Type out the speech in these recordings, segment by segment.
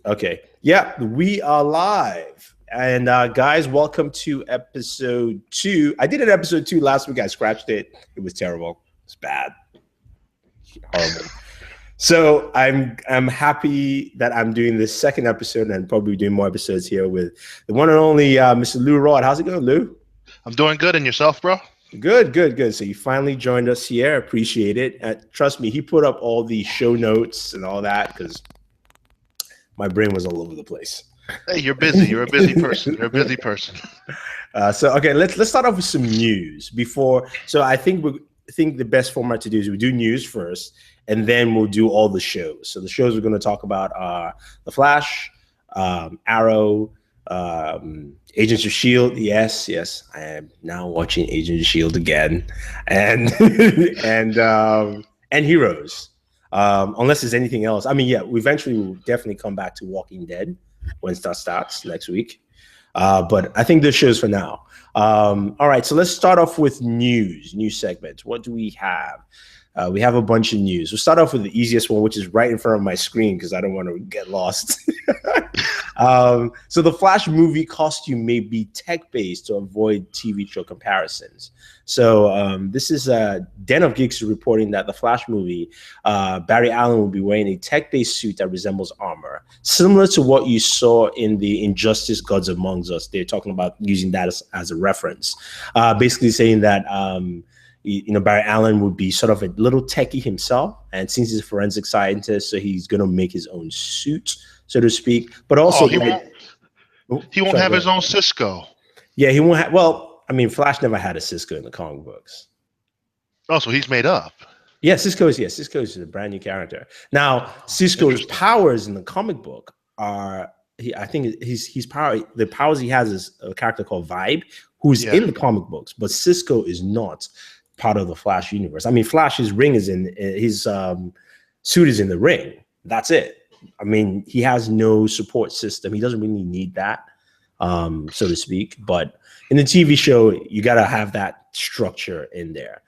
Okay. Yeah, we are live. And guys, welcome to episode 2. I did an episode 2 last week. I scratched it. It was terrible. It's bad. Horrible. So I'm happy that I'm doing this second episode and probably doing more episodes here with the one and only Mr. Lou Rod. How's it going, Lou? I'm doing good. And yourself, bro? Good. So you finally joined us here. Appreciate it. Trust me, he put up all the show notes and all that because my brain was all over the place. Hey, you're busy. You're a busy person. You're a busy person. Okay, let's start off with some news before. So I think the best format to do is we do news first, and then we'll do all the shows. So the shows we're going to talk about are The Flash, Arrow, Agents of S.H.I.E.L.D. Yes, I am now watching Agents of S.H.I.E.L.D. again, and and Heroes. Unless there's anything else. I mean, yeah, we eventually will definitely come back to Walking Dead when that starts next week. But I think this shows for now. All right, so let's start off with news segment. What do we have? We have a bunch of news. We'll start off with the easiest one, which is right in front of my screen because I don't want to get lost. So the Flash movie costume may be tech-based to avoid TV show comparisons. So this is Den of Geeks reporting that the Flash movie, Barry Allen will be wearing a tech-based suit that resembles armor, similar to what you saw in the Injustice Gods Among Us. They're talking about using that as a reference, basically saying that Barry Allen would be sort of a little techie himself, and since he's a forensic scientist, so he's going to make his own suit, so to speak. But also, he won't have his own Cisco. Yeah, he won't have. Well, I mean, Flash never had a Cisco in the comic books. Oh, so he's made up. Yeah, Cisco is a brand new character. Now, Cisco's powers in the comic book are, I think the powers he has is a character called Vibe, who's in the comic books, but Cisco is not part of the Flash universe. I mean, Flash's ring is his suit is in the ring. That's it. I mean, he has no support system. He doesn't really need that, so to speak. But in the TV show, you got to have that structure in there.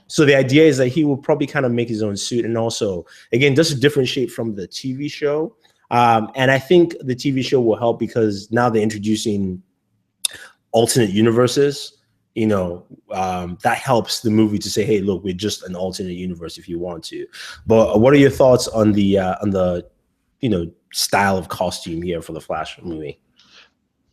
So the idea is that he will probably kind of make his own suit, and also, again, just a different shape from the TV show. And I think the TV show will help because now they're introducing alternate universes. That helps the movie to say, hey, look, we're just an alternate universe if you want to. But what are your thoughts on the style of costume here for the Flash movie?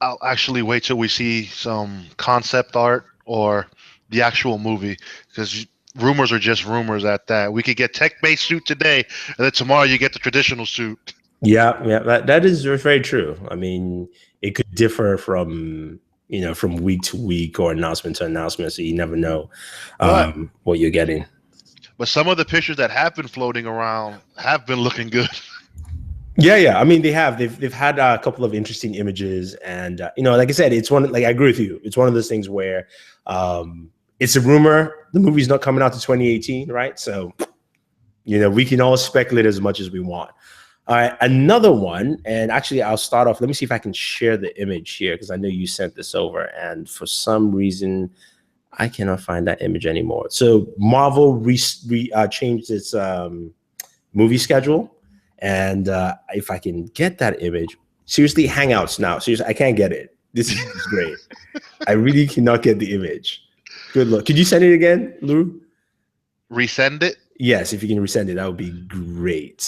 I'll actually wait till we see some concept art or the actual movie, because rumors are just rumors at that. We could get tech-based suit today, and then tomorrow you get the traditional suit. Yeah, that is very true. I mean, it could differ from week to week or announcement to announcement, so you never know what you're getting. But some of the pictures that have been floating around have been looking good. Yeah. I mean, they've had a couple of interesting images, and like I said, it's I agree with you. It's one of those things where it's a rumor. The movie's not coming out to 2018, right? So we can all speculate as much as we want. All right, another one, and actually I'll start off. Let me see if I can share the image here because I know you sent this over, and for some reason I cannot find that image anymore. So Marvel changed its movie schedule, and if I can get that image, seriously, Hangouts now. Seriously, I can't get it. This is great. I really cannot get the image. Good luck. Could you send it again, Lou? Resend it? Yes, if you can resend it, that would be great.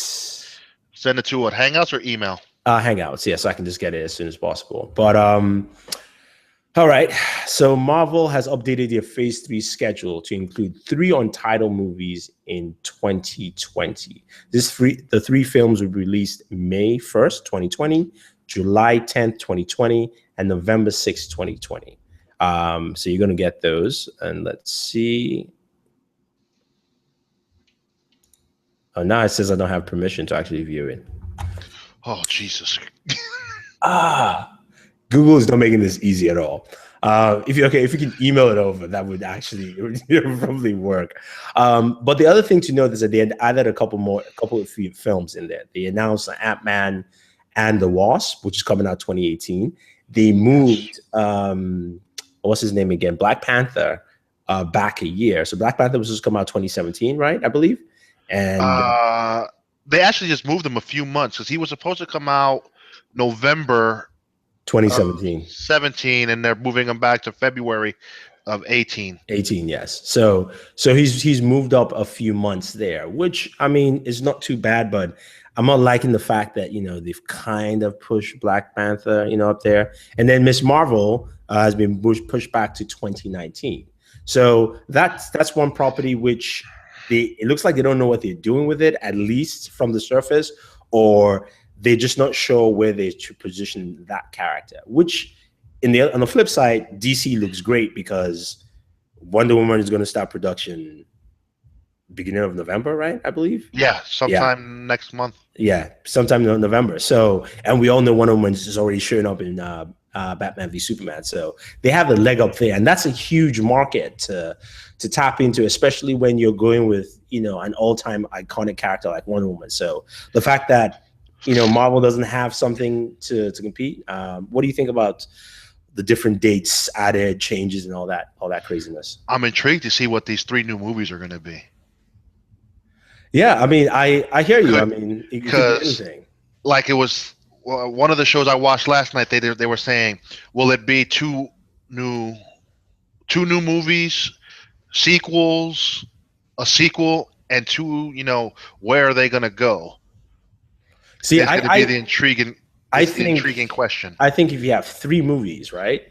Send it to what, Hangouts or email? Hangouts, yeah, so I can just get it as soon as possible. But all right, so Marvel has updated their Phase 3 schedule to include 3 untitled movies in 2020. The 3 films will be released May 1st, 2020, July 10th, 2020, and November 6th, 2020. So you're going to get those, and let's see. Oh, now it says I don't have permission to actually view it. Oh, Jesus. Google is not making this easy at all. If you can email it over, that would actually it would probably work. But the other thing to note is that they had added a couple of films in there. They announced Ant-Man and the Wasp, which is coming out 2018. They moved what's his name again? Black Panther back a year. So Black Panther was supposed to come out 2017, right? I believe. And they actually just moved him a few months because he was supposed to come out November 2017. 17, and they're moving him back to February of 18. 18, yes. So he's moved up a few months there, which I mean is not too bad, but I'm not liking the fact that they've kind of pushed Black Panther up there, and then Miss Marvel has been pushed back to 2019. So that's one property which it looks like they don't know what they're doing with it, at least from the surface, or they're just not sure where they should position that character. Which on the flip side, DC looks great because Wonder Woman is going to start production beginning of November, right? I believe. Yeah, sometime next month. Yeah, sometime in November. So, and we all know Wonder Woman is already showing up in Batman v Superman. So they have a leg up there, and that's a huge market to tap into, especially when you're going with an all-time iconic character like Wonder Woman. So the fact that Marvel doesn't have something to compete. What do you think about the different dates added, changes, and all that craziness? I'm intrigued to see what these 3 new movies are going to be. Yeah, I mean, I hear you. I mean, it could be anything. Like it was one of the shows I watched last night. They were saying, will it be two new movies, sequels, a sequel, and 2? Where are they going to go? See, it's going to be the intriguing question. I think if you have 3 movies, right,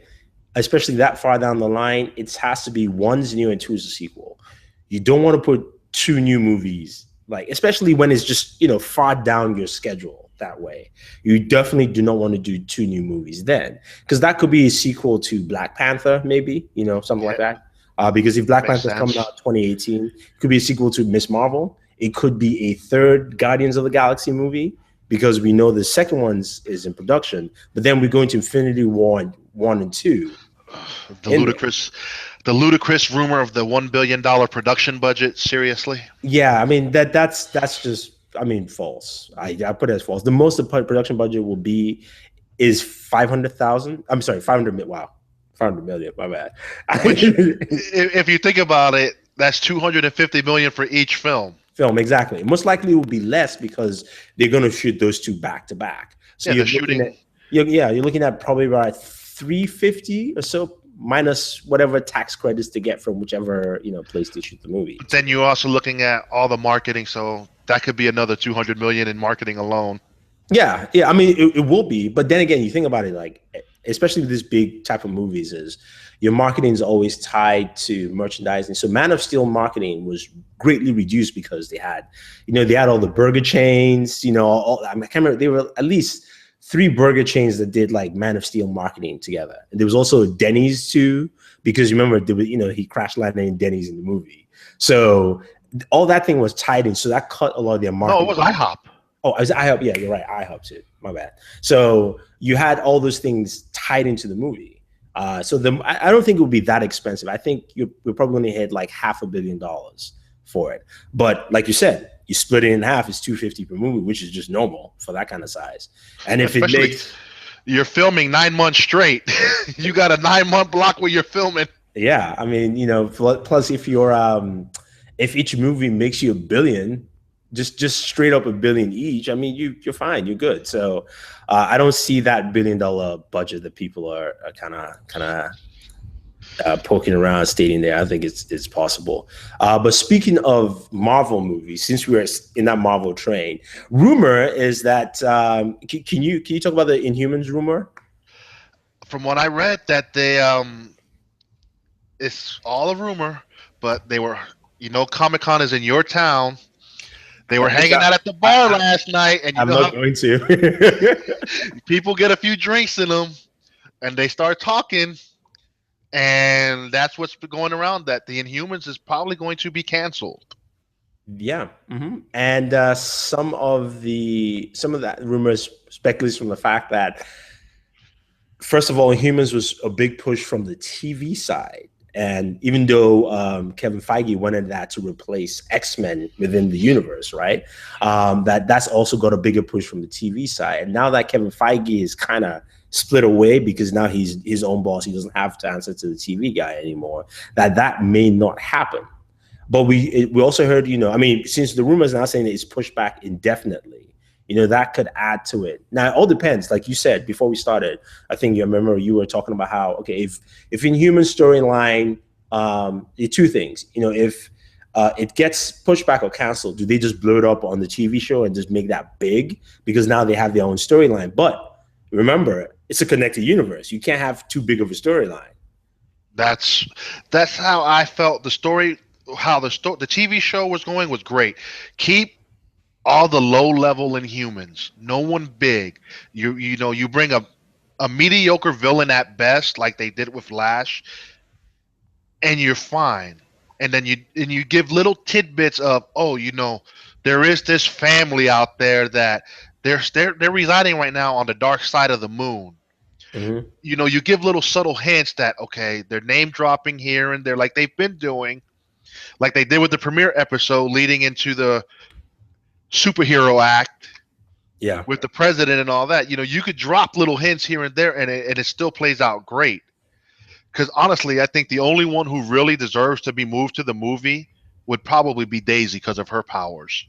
especially that far down the line, it has to be 1's new and 2 is a sequel. You don't want to put 2 new movies, like especially when it's just far down your schedule that way. You definitely do not want to do 2 new movies then, because that could be a sequel to Black Panther, maybe something like that. Because if Black Panther's coming out 2018, it could be a sequel to Miss Marvel. It could be a 3rd Guardians of the Galaxy movie, because we know the second one is in production. But then we go into Infinity War 1 and 2. The ludicrous rumor of the $1 billion production budget. Seriously? Yeah, I mean that's just false. I put it as false. The most the production budget will be is 500,000. I'm sorry, 500 million. Wow, 500 million. My bad. Which, if you think about it, that's 250 million for each film. Exactly. Most likely it will be less because they're going to shoot those 2 back to back. So you're looking at probably about 350 or so, minus whatever tax credits to get from whichever place they shoot the movie. But then you're also looking at all the marketing, so that could be another 200 million in marketing alone. Yeah. I mean, it will be, but then again, you think about it, like especially with this big type of movies, is your marketing is always tied to merchandising. So Man of Steel marketing was greatly reduced because they had all the burger chains. I can't remember. There were at least 3 burger chains that did like Man of Steel marketing together. And there was also Denny's too, because remember there was, he crash landed in Denny's in the movie. So all that thing was tied in. So that cut a lot of their marketing. No, it was IHOP. Oh, it was IHOP. Yeah, you're right. IHOP too. My bad. So you had all those things tied into the movie. So I don't think it would be that expensive. I think we're probably going to hit like $500 million for it. But like you said, you split it in half, it's $250 per movie, which is just normal for that kind of size. And if especially it makes, you're filming 9 months straight, you got a 9-month block where you're filming. Yeah, I mean, plus if if each movie makes you $1 billion, just straight up $1 billion each, I mean, you're fine, you're good. So I don't see that $1 billion budget that people are kind of poking around stating there. I think it's possible. But speaking of Marvel movies, since we're in that Marvel train, rumor is that can you talk about the Inhumans rumor? From what I read, that they it's all a rumor, but they were ComicCon is in your town. They were hanging out at the bar last night, and I'm not going to. People get a few drinks in them, and they start talking. And that's what's going around, that the Inhumans is probably going to be canceled. Yeah. Mm-hmm. And some of that rumors speculates from the fact that, first of all, Inhumans was a big push from the TV side. And even though Kevin Feige wanted that to replace X-Men within the universe, right? That's also got a bigger push from the TV side. And now that Kevin Feige is kind of split away because now he's his own boss, he doesn't have to answer to the TV guy anymore, that may not happen. But we also heard, I mean, since the rumor is now saying that it's pushed back indefinitely, that could add to it. Now, it all depends. Like you said before we started, I think you remember you were talking about how, okay, if Inhuman storyline, two things, if it gets pushed back or canceled, do they just blow it up on the TV show and just make that big? Because now they have their own storyline. But remember, it's a connected universe. You can't have too big of a storyline. That's how I felt. The story, how the TV show was going was great. Keep all the low level Inhumans, no one big. You bring a mediocre villain at best, like they did with Lash, and you're fine. And then you give little tidbits of, there is this family out there that they're residing right now on the dark side of the moon. Mm-hmm. You give little subtle hints that, okay, they're name dropping here and there, like they've been doing, like they did with the premiere episode leading into the superhero act, with the president and all that. You could drop little hints here and there, and it still plays out great. Because honestly, I think the only one who really deserves to be moved to the movie would probably be Daisy because of her powers.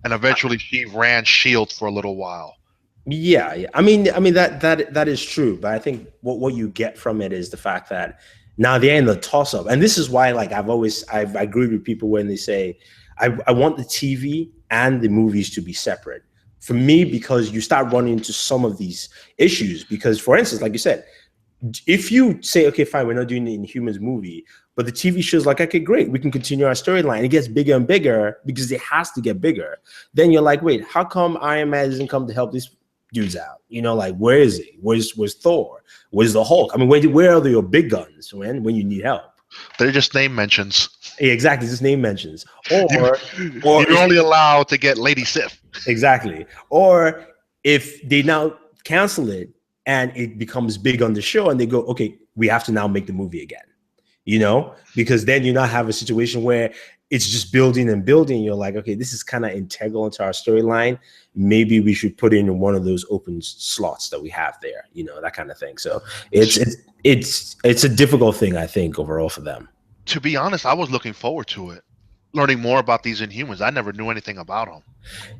And eventually, she ran S.H.I.E.L.D. for a little while. Yeah. I mean that is true. But I think what you get from it is the fact that now they're in the toss-up, and this is why, like, I've agreed with people when they say I want the TV and the movies to be separate. For me, because you start running into some of these issues. Because, for instance, like you said, if you say, okay, fine, we're not doing the Inhumans movie, but the TV show's like, okay, great, we can continue our storyline. It gets bigger and bigger because it has to get bigger. Then you're like, wait, how come Iron Man doesn't come to help these dudes out? Like, where is he? Where's Thor? Where's the Hulk? I mean, where are your big guns when you need help? They're just name mentions. Yeah, exactly, just name mentions. Or you're only allowed to get Lady Sif. Exactly. Or if they now cancel it and it becomes big on the show and they go, okay, we have to now make the movie again, because then you now have a situation where it's just building and building. You're like, okay, this is kind of integral into our storyline. Maybe we should put it in one of those open slots that we have there, that kind of thing. So it's a difficult thing, I think, overall for them. To be honest, I was looking forward to it, learning more about these Inhumans. I never knew anything about them.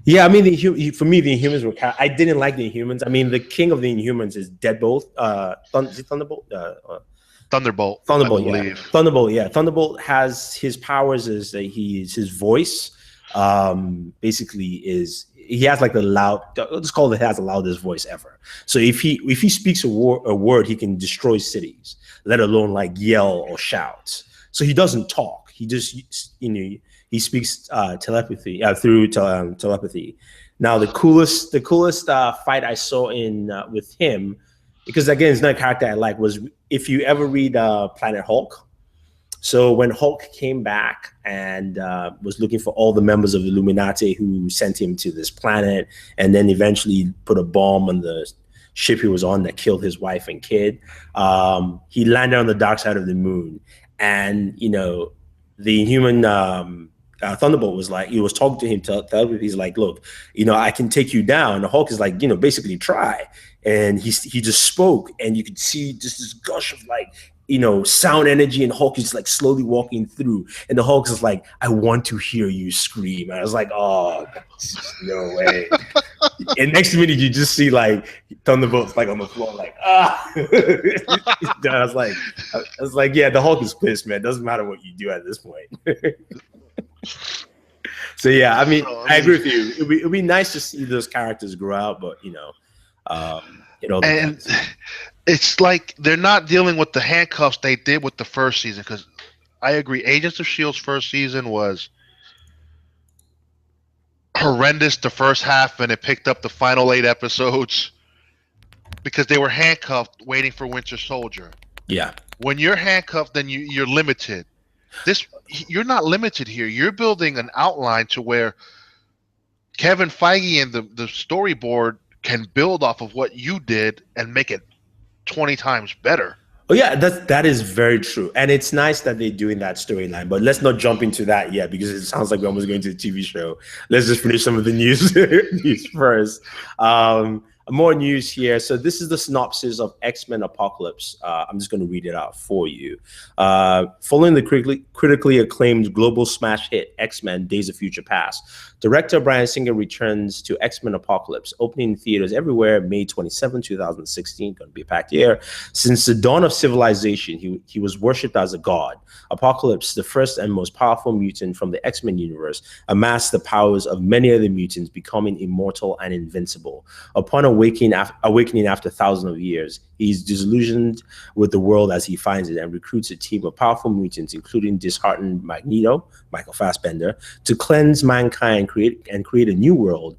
Yeah, I mean, for me, the Inhumans were. I didn't like the Inhumans. I mean, the king of the Inhumans is Deadbolt. Thunderbolt. Thunderbolt. Thunderbolt. Yeah. Thunderbolt. Yeah. Thunderbolt has his powers is that his voice. Basically, he has like the loud. Let's call it has the loudest voice ever. So if he speaks a word, he can destroy cities, let alone like yell or shout. So he doesn't talk. He just he speaks telepathy through telepathy. Now the coolest fight I saw with him, because again it's not a character I like, was if you ever read Planet Hulk. So when Hulk came back and was looking for all the members of the Illuminati who sent him to this planet, and then eventually put a bomb on the ship he was on that killed his wife and kid, he landed on the dark side of the moon, and the Inhuman. Thunderbolt was like, he was talking to him, he's like, look, I can take you down. The Hulk is like, basically try. And he just spoke, and you could see just this gush of like, sound energy, and Hulk is like slowly walking through. And the Hulk is like, I want to hear you scream. And I was like, oh, no way. And next minute, you just see like Thunderbolt's like on the floor, like, ah. I was like, yeah, the Hulk is pissed, man. Doesn't matter what you do at this point. So yeah, I mean, I agree with you. It'd be nice to see those characters grow out, but and it's like they're not dealing with the handcuffs they did with the first season. Because I agree, Agents of S.H.I.E.L.D.'s first season was horrendous. The first half, and it picked up the final 8 episodes because they were handcuffed, waiting for Winter Soldier. Yeah, when you're handcuffed, then you're limited. You're not limited here. You're building an outline to where Kevin Feige and the storyboard can build off of what you did and make it 20 times better. Oh yeah, that is very true, and it's nice that they're doing that storyline. But let's not jump into that yet because it sounds like we're almost going to the TV show. Let's just finish some of the news first. more news here. So this is the synopsis of X-Men Apocalypse. I'm just going to read it out for you. Following the critically acclaimed global smash hit X-Men Days of Future Past, director Bryan Singer returns to X-Men Apocalypse, opening in theaters everywhere May 27, 2016. Going to be a packed year. Since the dawn of civilization, he was worshipped as a god. Apocalypse, the first and most powerful mutant from the X-Men universe, amassed the powers of many other mutants, becoming immortal and invincible. Upon awakening after thousands of years, he's disillusioned with the world as he finds it and recruits a team of powerful mutants, including disheartened Magneto, Michael Fassbender, to cleanse mankind and create a new world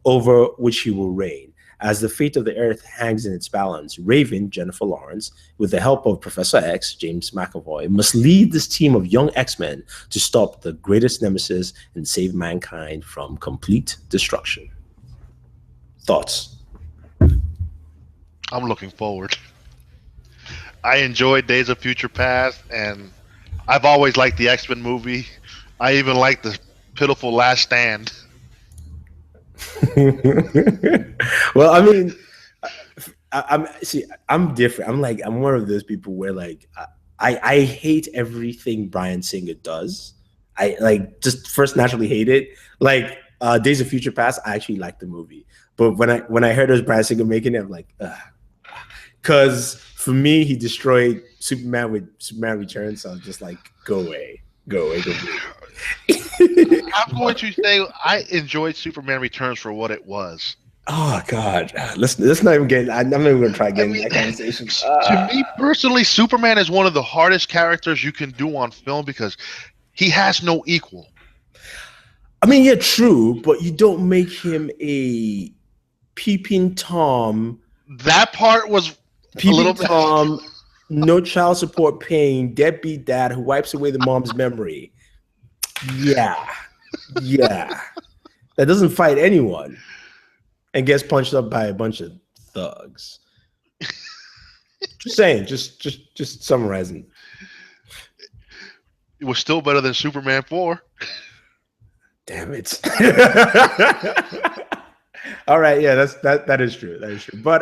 over which he will reign. As the fate of the Earth hangs in its balance, Raven, Jennifer Lawrence, with the help of Professor X, James McAvoy, must lead this team of young X-Men to stop the greatest nemesis and save mankind from complete destruction. Thoughts? I'm looking forward. I enjoyed Days of Future Past, and I've always liked the X-Men movie. I even like the pitiful Last Stand. Well, I mean, I'm different. I'm one of those people where like I hate everything Bryan Singer does. I like just first naturally hate it. Like Days of Future Past, I actually liked the movie, but when I heard it was Bryan Singer making it, I'm like, because for me, he destroyed Superman with Superman Returns. So I was just like, go away. I'm going to say I enjoyed Superman Returns for what it was. Oh God, let's not even get. I'm not even going to try getting that conversation. To me personally, Superman is one of the hardest characters you can do on film because he has no equal. I mean, yeah, true, but you don't make him a peeping Tom. That part was peeping a little Tom, no child support paying, deadbeat dad who wipes away the mom's memory. Yeah. That doesn't fight anyone and gets punched up by a bunch of thugs. Just saying, just summarizing. It was still better than Superman 4. Damn it. All right, yeah, that is true. That is true. But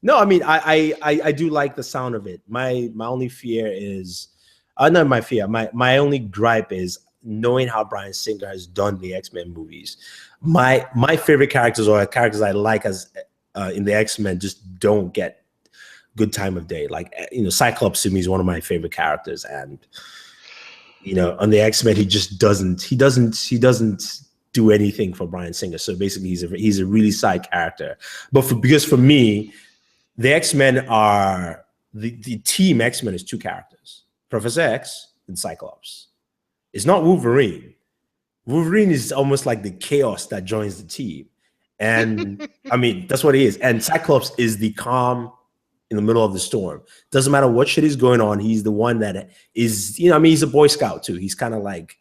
no, I mean I do like the sound of it. My only fear is not my fear. My only gripe is knowing how Bryan Singer has done the X-Men movies. My favorite characters or characters I like as in the X-Men just don't get good time of day. Like, you know, Cyclops to me is one of my favorite characters, and you know, on the X-Men he just doesn't do anything for Bryan Singer. So basically he's a really side character. But because for me, the X-Men are the team X-Men is two characters, Professor X and Cyclops. It's not Wolverine. Wolverine is almost like the chaos that joins the team. And I mean, that's what he is. And Cyclops is the calm in the middle of the storm. Doesn't matter what shit is going on. He's the one that is, you know, I mean, he's a Boy Scout too. He's kind of like,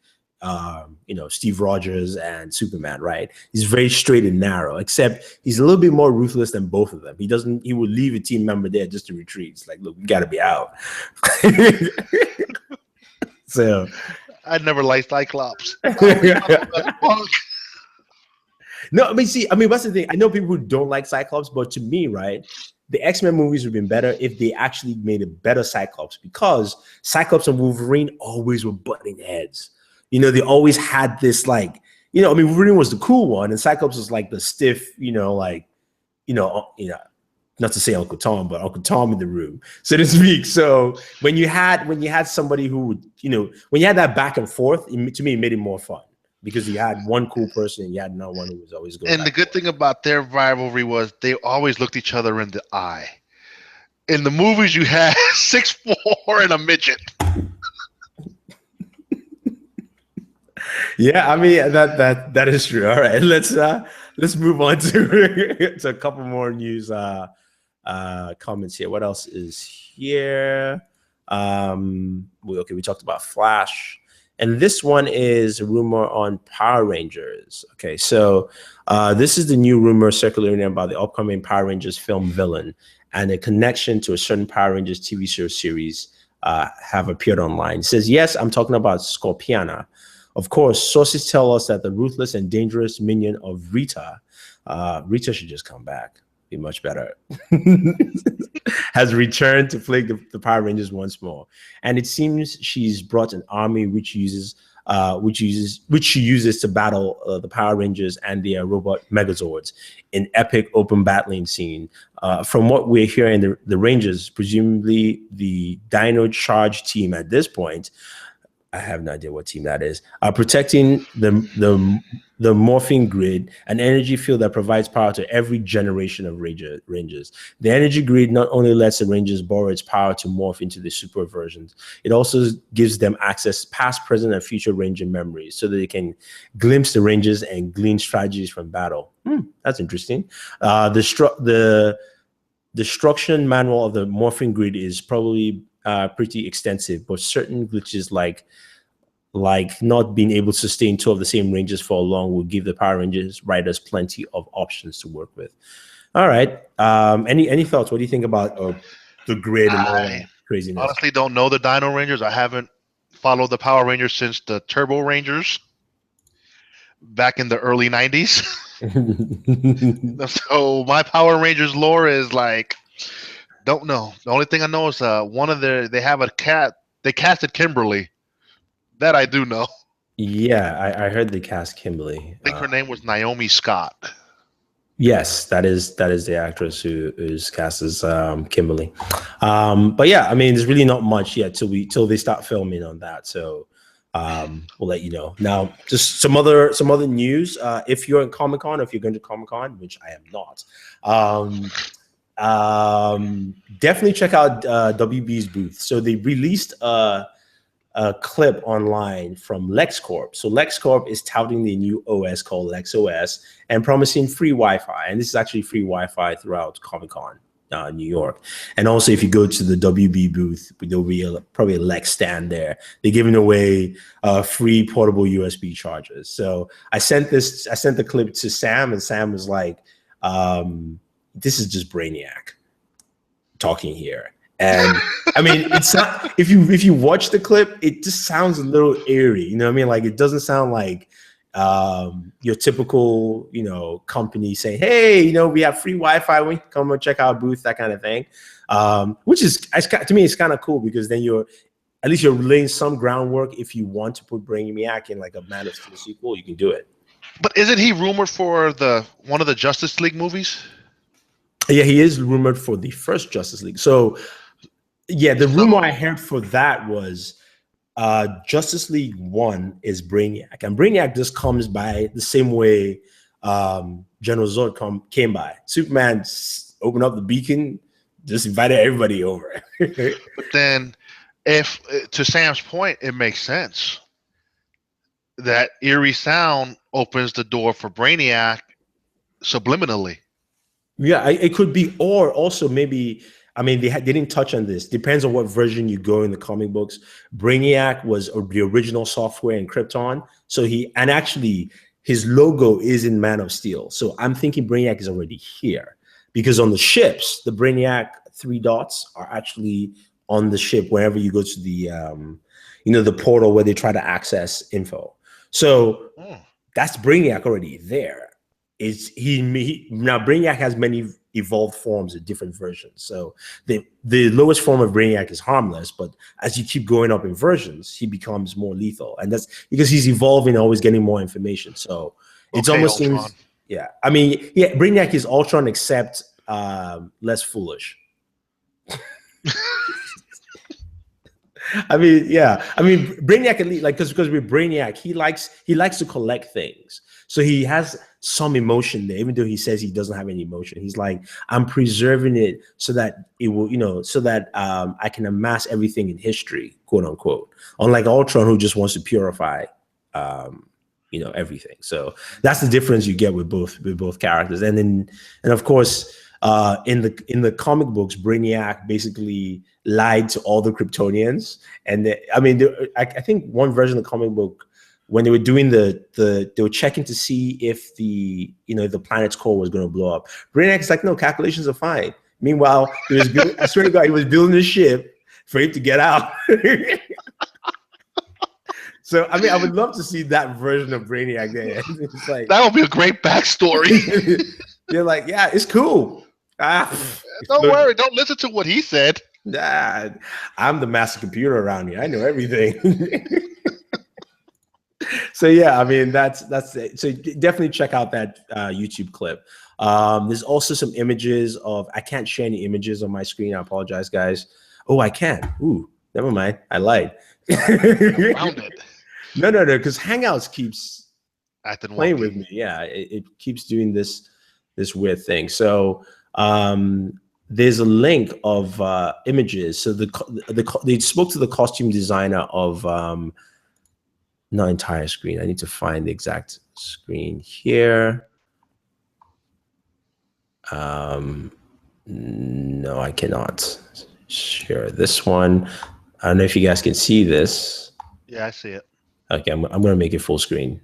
you know, Steve Rogers and Superman, right? He's very straight and narrow, except he's a little bit more ruthless than both of them. He would leave a team member there just to retreat. It's like, look, we got to be out. So I never liked Cyclops. No, I mean, what's the thing? I know people who don't like Cyclops, but to me, right, the X-Men movies would have been better if they actually made a better Cyclops, because Cyclops and Wolverine always were butting heads. You know, they always had this, like, you know, I mean, Wolverine was the cool one, and Cyclops was like the stiff, you know, like, you know, not to say Uncle Tom, but Uncle Tom in the room, so to speak. So when you had somebody who would, you know, when you had that back and forth, to me, it made it more fun because you had one cool person and you had another one who was always going. And the good thing about their rivalry was they always looked each other in the eye. In the movies, you had 6'4" and a midget. Yeah, I mean that is true. All right, let's move on to a couple more news comments here. What else is here? We talked about Flash, and this one is a rumor on Power Rangers. Okay, so this is the new rumor circulating about the upcoming Power Rangers film villain, and a connection to a certain Power Rangers TV show series have appeared online. It says, yes, I'm talking about Scorpiana, Of course, sources tell us that the ruthless and dangerous minion of Rita, Rita should just come back, be much better, has returned to plague the Power Rangers once more. And it seems she's brought an army which she uses to battle the Power Rangers and their robot Megazords in epic open battling scene. From what we're hearing, the Rangers, presumably the Dino Charge team at this point, I have no idea what team that is, are protecting the morphing grid, an energy field that provides power to every generation of Rangers. The energy grid not only lets the Rangers borrow its power to morph into the super versions, it also gives them access past, present, and future Ranger memories so that they can glimpse the Rangers and glean strategies from battle. That's interesting. The destruction manual of the morphing grid is probably pretty extensive, but certain glitches like not being able to sustain two of the same Rangers for long will give the Power Rangers writers plenty of options to work with. All right. Any thoughts? What do you think about the grid and all that craziness? Honestly don't know the Dino Rangers. I haven't followed the Power Rangers since the Turbo Rangers back in the early 90s. So my Power Rangers lore is like, don't know. The only thing I know is they have a cat. They casted Kimberly. That I do know. Yeah, I heard they cast Kimberly. I think her name was Naomi Scott. Yes, that is the actress who is cast as Kimberly. But yeah, I mean, there's really not much yet till they start filming on that. So we'll let you know. Now, just some other news. If you're in ComicCon, if you're going to ComicCon, which I am not, definitely check out WB's booth. So they released a clip online from LexCorp. So LexCorp is touting the new OS called LexOS and promising free Wi-Fi. And this is actually free Wi-Fi throughout ComicCon New York. And also, if you go to the WB booth, there'll be probably a Lex stand there. They're giving away free portable USB chargers. So I sent the clip to Sam, and Sam was like, this is just Brainiac talking here. And I mean, it's not, if you watch the clip, it just sounds a little eerie. You know what I mean? Like, it doesn't sound like your typical, company saying, hey, we have free Wi-Fi, we come and check our booth, that kind of thing. Which is, to me, it's kind of cool, because then you're laying some groundwork. If you want to put Brainiac in like a Man of Steel sequel, you can do it. But isn't he rumored for one of the Justice League movies? Yeah, he is rumored for the first Justice League. So yeah, the rumor I heard for that was Justice League 1 is Brainiac. And Brainiac just comes by the same way General Zod came by. Superman opened up the beacon, just invited everybody over. But then, if to Sam's point, it makes sense. That eerie sound opens the door for Brainiac subliminally. Yeah, it could be, or also maybe, I mean, they didn't touch on this. Depends on what version you go in the comic books. Brainiac was the original software in Krypton. So actually his logo is in Man of Steel. So I'm thinking Brainiac is already here, because on the ships, the Brainiac 3 dots are actually on the ship wherever you go to the, the portal where they try to access info. So that's Brainiac already there. Now Brainiac has many evolved forms of different versions. So the lowest form of Brainiac is harmless, but as you keep going up in versions, he becomes more lethal. And that's because he's evolving, always getting more information. So it's almost seems, yeah. I mean, yeah, Brainiac is Ultron except less foolish. I mean, yeah. I mean, Brainiac, at least, like, because with Brainiac, he likes to collect things. So he has some emotion there, even though he says he doesn't have any emotion. He's like, I'm preserving it so that it will, so that I can amass everything in history, quote unquote. Unlike Ultron, who just wants to purify, everything. So that's the difference you get with both characters. And of course, in the comic books, Brainiac basically lied to all the Kryptonians. And I think one version of the comic book, when they were doing they were checking to see if the planet's core was going to blow up. Brainiac's like, no, calculations are fine. Meanwhile, I swear to God, he was building a ship for him to get out. So I mean, I would love to see that version of Brainiac there. It's like That would be a great backstory. you're like, yeah, it's cool. Don't worry. Don't listen to what he said. Nah, I'm the master computer around here. I know everything. So yeah, I mean that's it. So definitely check out that YouTube clip. There's also some images of. I can't share any images on my screen. I apologize, guys. Oh, I can. Ooh, never mind. I lied. Found it. No, because Hangouts keeps Acting playing wonky. with me. Yeah, it keeps doing this weird thing. So there's a link of images. So they spoke to the costume designer of not entire screen. I need to find the exact screen here. No, I cannot share this one. I don't know if you guys can see this. Yeah, I see it. Okay, I'm going to make it full screen.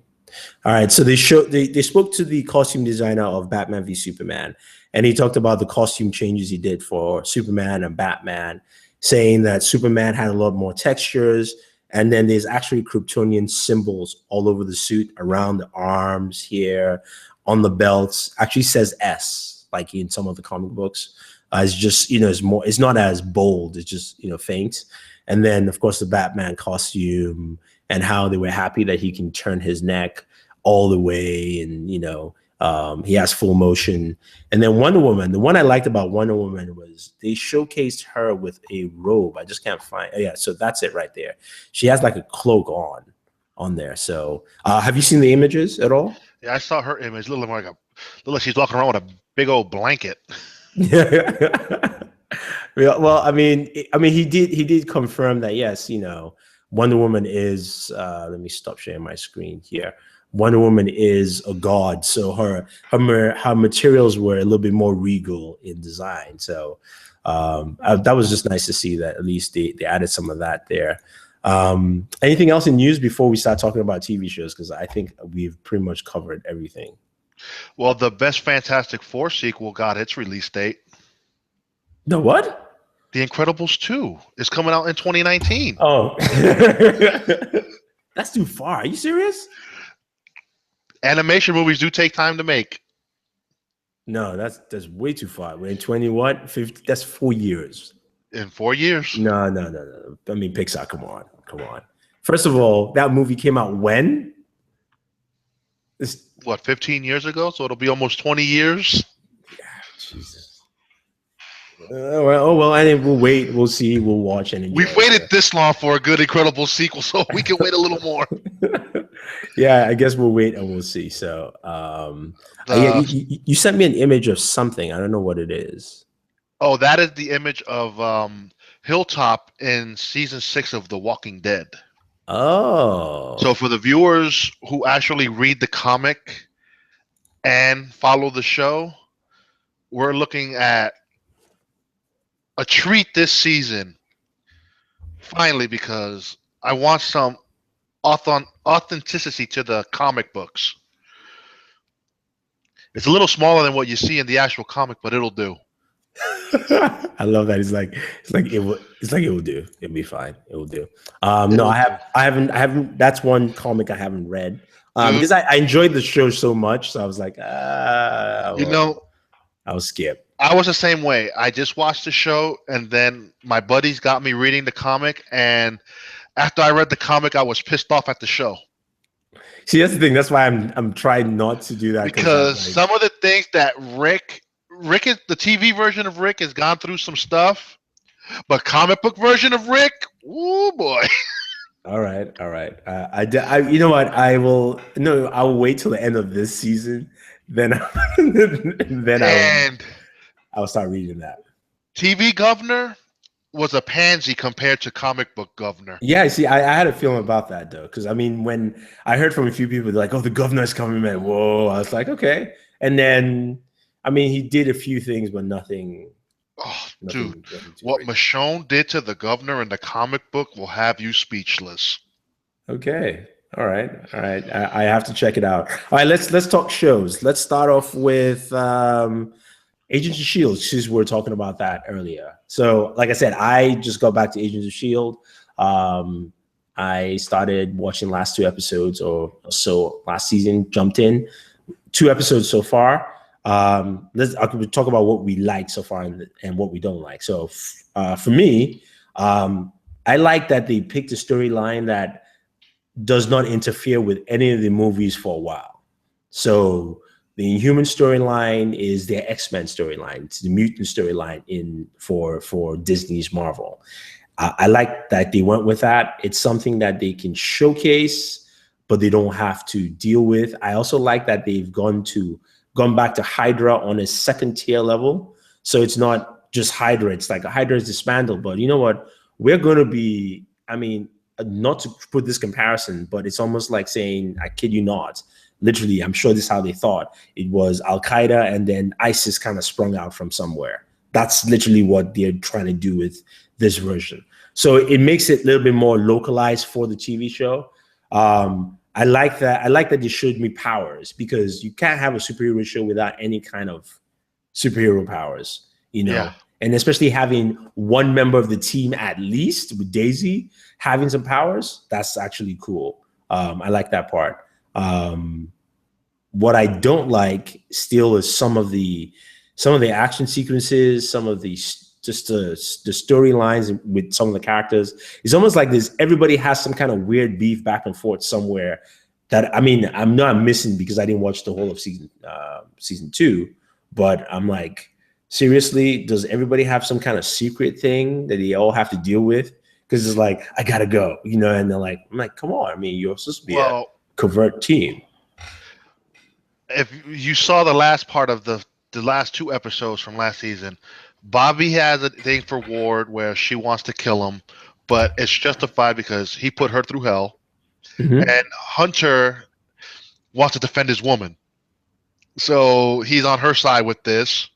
All right, so they spoke to the costume designer of Batman v Superman, and he talked about the costume changes he did for Superman and Batman, saying that Superman had a lot more textures, and then there's actually Kryptonian symbols all over the suit, around the arms here, on the belts. Actually says S, like in some of the comic books. It's just, it's not as bold. It's just, faint. And then, of course, the Batman costume and how they were happy that he can turn his neck all the way, and he has full motion. And then Wonder Woman, the one I liked about Wonder Woman was they showcased her with a robe. I just can't find. Oh, yeah, so that's it right there. She has like a cloak on there. So have you seen the images at all? Yeah, I saw her image. Look like she's walking around with a big old blanket. Yeah. Well, I mean, he did confirm that, yes, Wonder Woman is. Let me stop sharing my screen here. Wonder Woman is a god, so her materials were a little bit more regal in design. So that was just nice to see that at least they added some of that there. Anything else in news before we start talking about TV shows? Because I think we've pretty much covered everything. Well, the best Fantastic Four sequel got its release date. The what? The Incredibles 2 is coming out in 2019. Oh, that's too far. Are you serious? Animation movies do take time to make. No, that's way too far. We're in 21, 50. That's 4 years. In 4 years? No. I mean, Pixar, come on. First of all, that movie came out when? What, 15 years ago? So it'll be almost 20 years? Yeah, Jesus. Well, and then we'll wait. We'll see. We'll watch and enjoy. We've waited this long for a good Incredibles sequel, so we can wait a little more. Yeah, I guess we'll wait and we'll see. So, yeah, you sent me an image of something. I don't know what it is. Oh, that is the image of Hilltop in season 6 of The Walking Dead. Oh. So for the viewers who actually read the comic and follow the show, we're looking at a treat this season. Finally, because I want some authenticity to the comic books. It's a little smaller than what you see in the actual comic, but it'll do. I love that. It's like it will do. It'll be fine. It will do. No, I haven't. That's one comic I haven't read because I enjoyed the show so much. So I was like, I'll skip. I was the same way. I just watched the show, and then my buddies got me reading the comic. And after I read the comic, I was pissed off at the show. See, that's the thing. That's why I'm trying not to do that because some of the things that Rick is the TV version of Rick has gone through some stuff, but comic book version of Rick, oh boy. All right. You know what? I'll wait till the end of this season. Then I'll start reading that. TV Governor was a pansy compared to comic book Governor. Yeah, see, I had a feeling about that though, because I mean, when I heard from a few people like, "Oh, the Governor's coming, man!" Whoa, I was like, okay. And then, I mean, he did a few things, but nothing. Oh, dude, what Michonne did to the Governor in the comic book will have you speechless. Okay. All right. I have to check it out. All right, let's talk shows. Let's start off with Agents of S.H.I.E.L.D. since we were talking about that earlier. So, like I said, I just got back to Agents of S.H.I.E.L.D. I started watching last 2 episodes or so last season, jumped in. 2 episodes so far. I could talk about what we like so far and what we don't like. So for me, I like that they picked a storyline that does not interfere with any of the movies for a while. So the Inhuman storyline is their X-Men storyline. It's the mutant storyline for Disney's Marvel. I like that they went with that. It's something that they can showcase, but they don't have to deal with. I also like that they've gone back to Hydra on a second tier level. So it's not just Hydra. It's like Hydra is dismantled, but you know what? We're going to be, I mean, not to put this comparison, but it's almost like saying, I kid you not, literally, I'm sure this is how they thought. It was Al-Qaeda and then ISIS kind of sprung out from somewhere. That's literally what they're trying to do with this version. So it makes it a little bit more localized for the TV show. I like that. I like that they showed me powers, because you can't have a superhero show without any kind of superhero powers, you know? Yeah. And especially having one member of the team, at least with Daisy, having some powers, that's actually cool. I like that part. What I don't like still is some of the action sequences, some of the storylines with some of the characters. It's almost like everybody has some kind of weird beef back and forth somewhere that, I mean, I'm not missing because I didn't watch the whole of season 2, but I'm like, seriously, does everybody have some kind of secret thing that they all have to deal with? Because it's like, I gotta go, you know, and they're like, I'm like, come on, I mean, you're supposed to be a covert team. If you saw the last part of the last 2 episodes from last season, Bobby has a thing for Ward where she wants to kill him, but it's justified because he put her through hell. Mm-hmm. And Hunter wants to defend his woman. So he's on her side with this.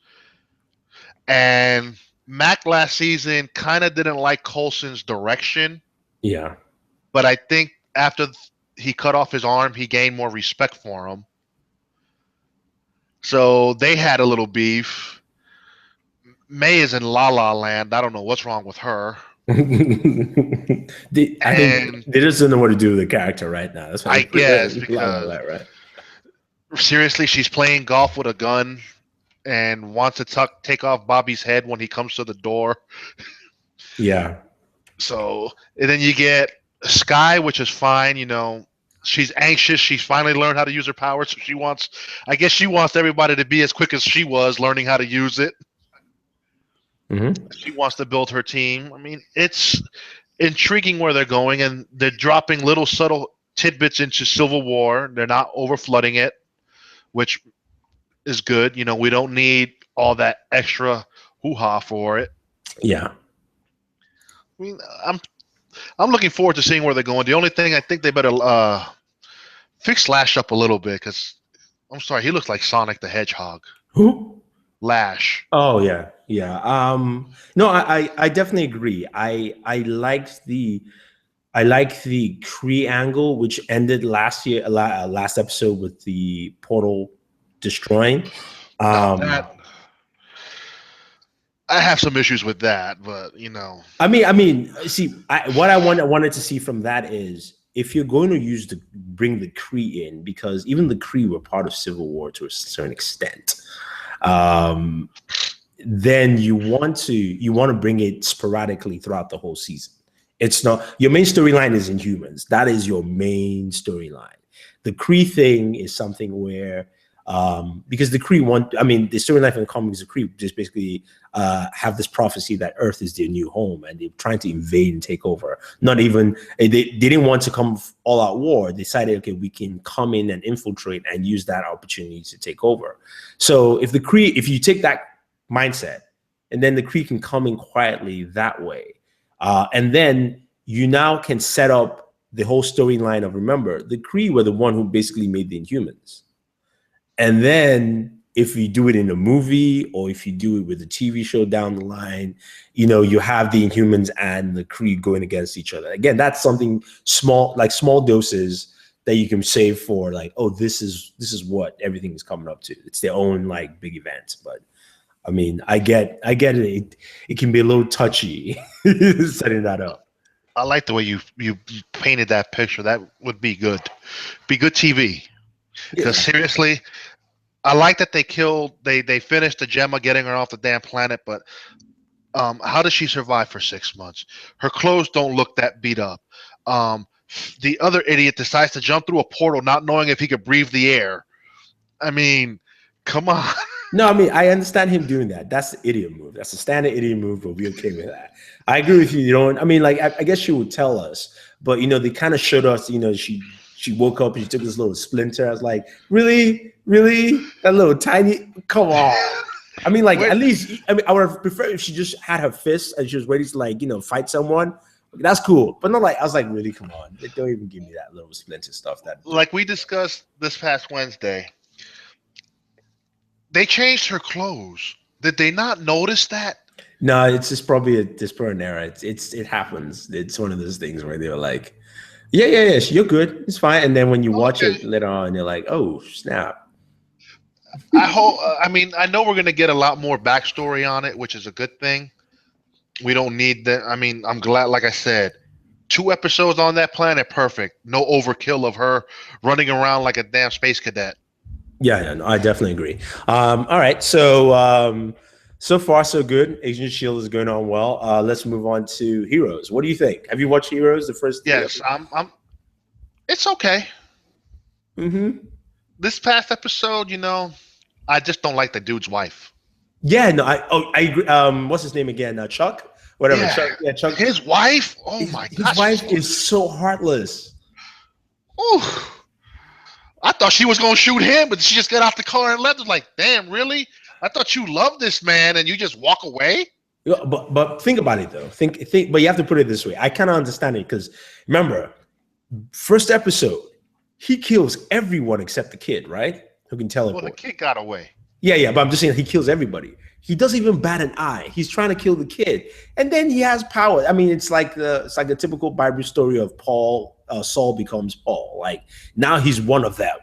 And Mac last season kind of didn't like Coulson's direction. Yeah. But I think after he cut off his arm, he gained more respect for him. So they had a little beef. May is in La La Land. I don't know what's wrong with her. I think they just don't know what to do with the character right now. That's what I guess, because right? Seriously, she's playing golf with a gun and wants to take off Bobby's head when he comes to the door. Yeah. So, and then you get Sky, which is fine. You know, she's anxious. She's finally learned how to use her power. So I guess she wants everybody to be as quick as she was learning how to use it. Mm-hmm. She wants to build her team. I mean, it's intriguing where they're going, and they're dropping little subtle tidbits into Civil War. They're not over flooding it, which is good. You know, we don't need all that extra hoo-ha for it. Yeah. I mean, I'm looking forward to seeing where they're going. The only thing I think they better fix Lash up a little bit, because I'm sorry, he looks like Sonic the Hedgehog. Who? Lash. Oh yeah. No, I definitely agree. I liked the Kree angle, which ended last episode with the portal destroying. I have some issues with that, but you know. I mean, see, what I wanted to see from that is, if you're going to bring the Kree in, because even the Kree were part of Civil War to a certain extent. Then you want to bring it sporadically throughout the whole season. It's not your main storyline is Inhumans. That is your main storyline. The Kree thing is something where because the Kree the storyline from the comics, the Kree just basically have this prophecy that Earth is their new home, and they're trying to invade and take over. Not even they didn't want to come all out war. They decided, okay, we can come in and infiltrate and use that opportunity to take over. So if you take that mindset, and then the Kree can come in quietly that way, and then you now can set up the whole storyline of, remember, the Kree were the one who basically made the Inhumans. And then if you do it in a movie, or if you do it with a TV show down the line, you know, you have the Inhumans and the Kree going against each other. Again, that's something small, like small doses that you can save for, like, oh, this is what everything is coming up to. It's their own like big event. But I mean, I get it. It can be a little touchy setting that up. I like the way you painted that picture. That would be good. Be good TV. Yeah. Because seriously, I like that they finished the Gemma getting her off the damn planet, but how does she survive for 6 months? Her clothes don't look that beat up. Um, the other idiot decides to jump through a portal not knowing if he could breathe the air. I mean, come on. No, I mean, I understand him doing that. That's the idiot move. That's the standard idiot move, but we're okay with that. I agree with you. You don't, I mean, like, I guess she would tell us, but, they kind of showed us, she woke up and she took this little splinter. I was like, really? Really? That little tiny, come on. I mean, like, at least, I mean, I would have preferred if she just had her fists and she was ready to, like, fight someone. That's cool. But not like, I was like, really, come on. They don't even give me that little splinter stuff. That Like we discussed this past Wednesday, they changed her clothes. Did they not notice that? No, it's just probably an error. It happens. It's one of those things where they're like, yeah, you're good. It's fine. And then when you watch it later on, you're like, oh, snap. I mean, I know we're going to get a lot more backstory on it, which is a good thing. We don't need that. I mean, I'm glad, like I said, 2 episodes on that planet, perfect. No overkill of her running around like a damn space cadet. Yeah, no, I definitely agree. All right. So, so far, so good. Agent of S.H.I.E.L.D. is going on well. Let's move on to Heroes. What do you think? Have you watched Heroes, the first? Yes, it's okay. Mm-hmm. This past episode, I just don't like the dude's wife. Yeah, no, I agree. What's his name again? Chuck? Whatever. Yeah. Chuck. His wife? Oh my god. His wife is so heartless. Ooh. I thought she was gonna shoot him, but she just got out the car and left. I was like, damn, really? I thought you loved this man and you just walk away? Yeah, but think about it though. Think but you have to put it this way. I kind of understand it because remember, first episode, he kills everyone except the kid, right? Who can teleport. Well, the kid got away. Yeah, but I'm just saying he kills everybody. He doesn't even bat an eye. He's trying to kill the kid, and then he has power. I mean, it's like the typical Bible story of Saul becomes Paul. Like now he's one of them,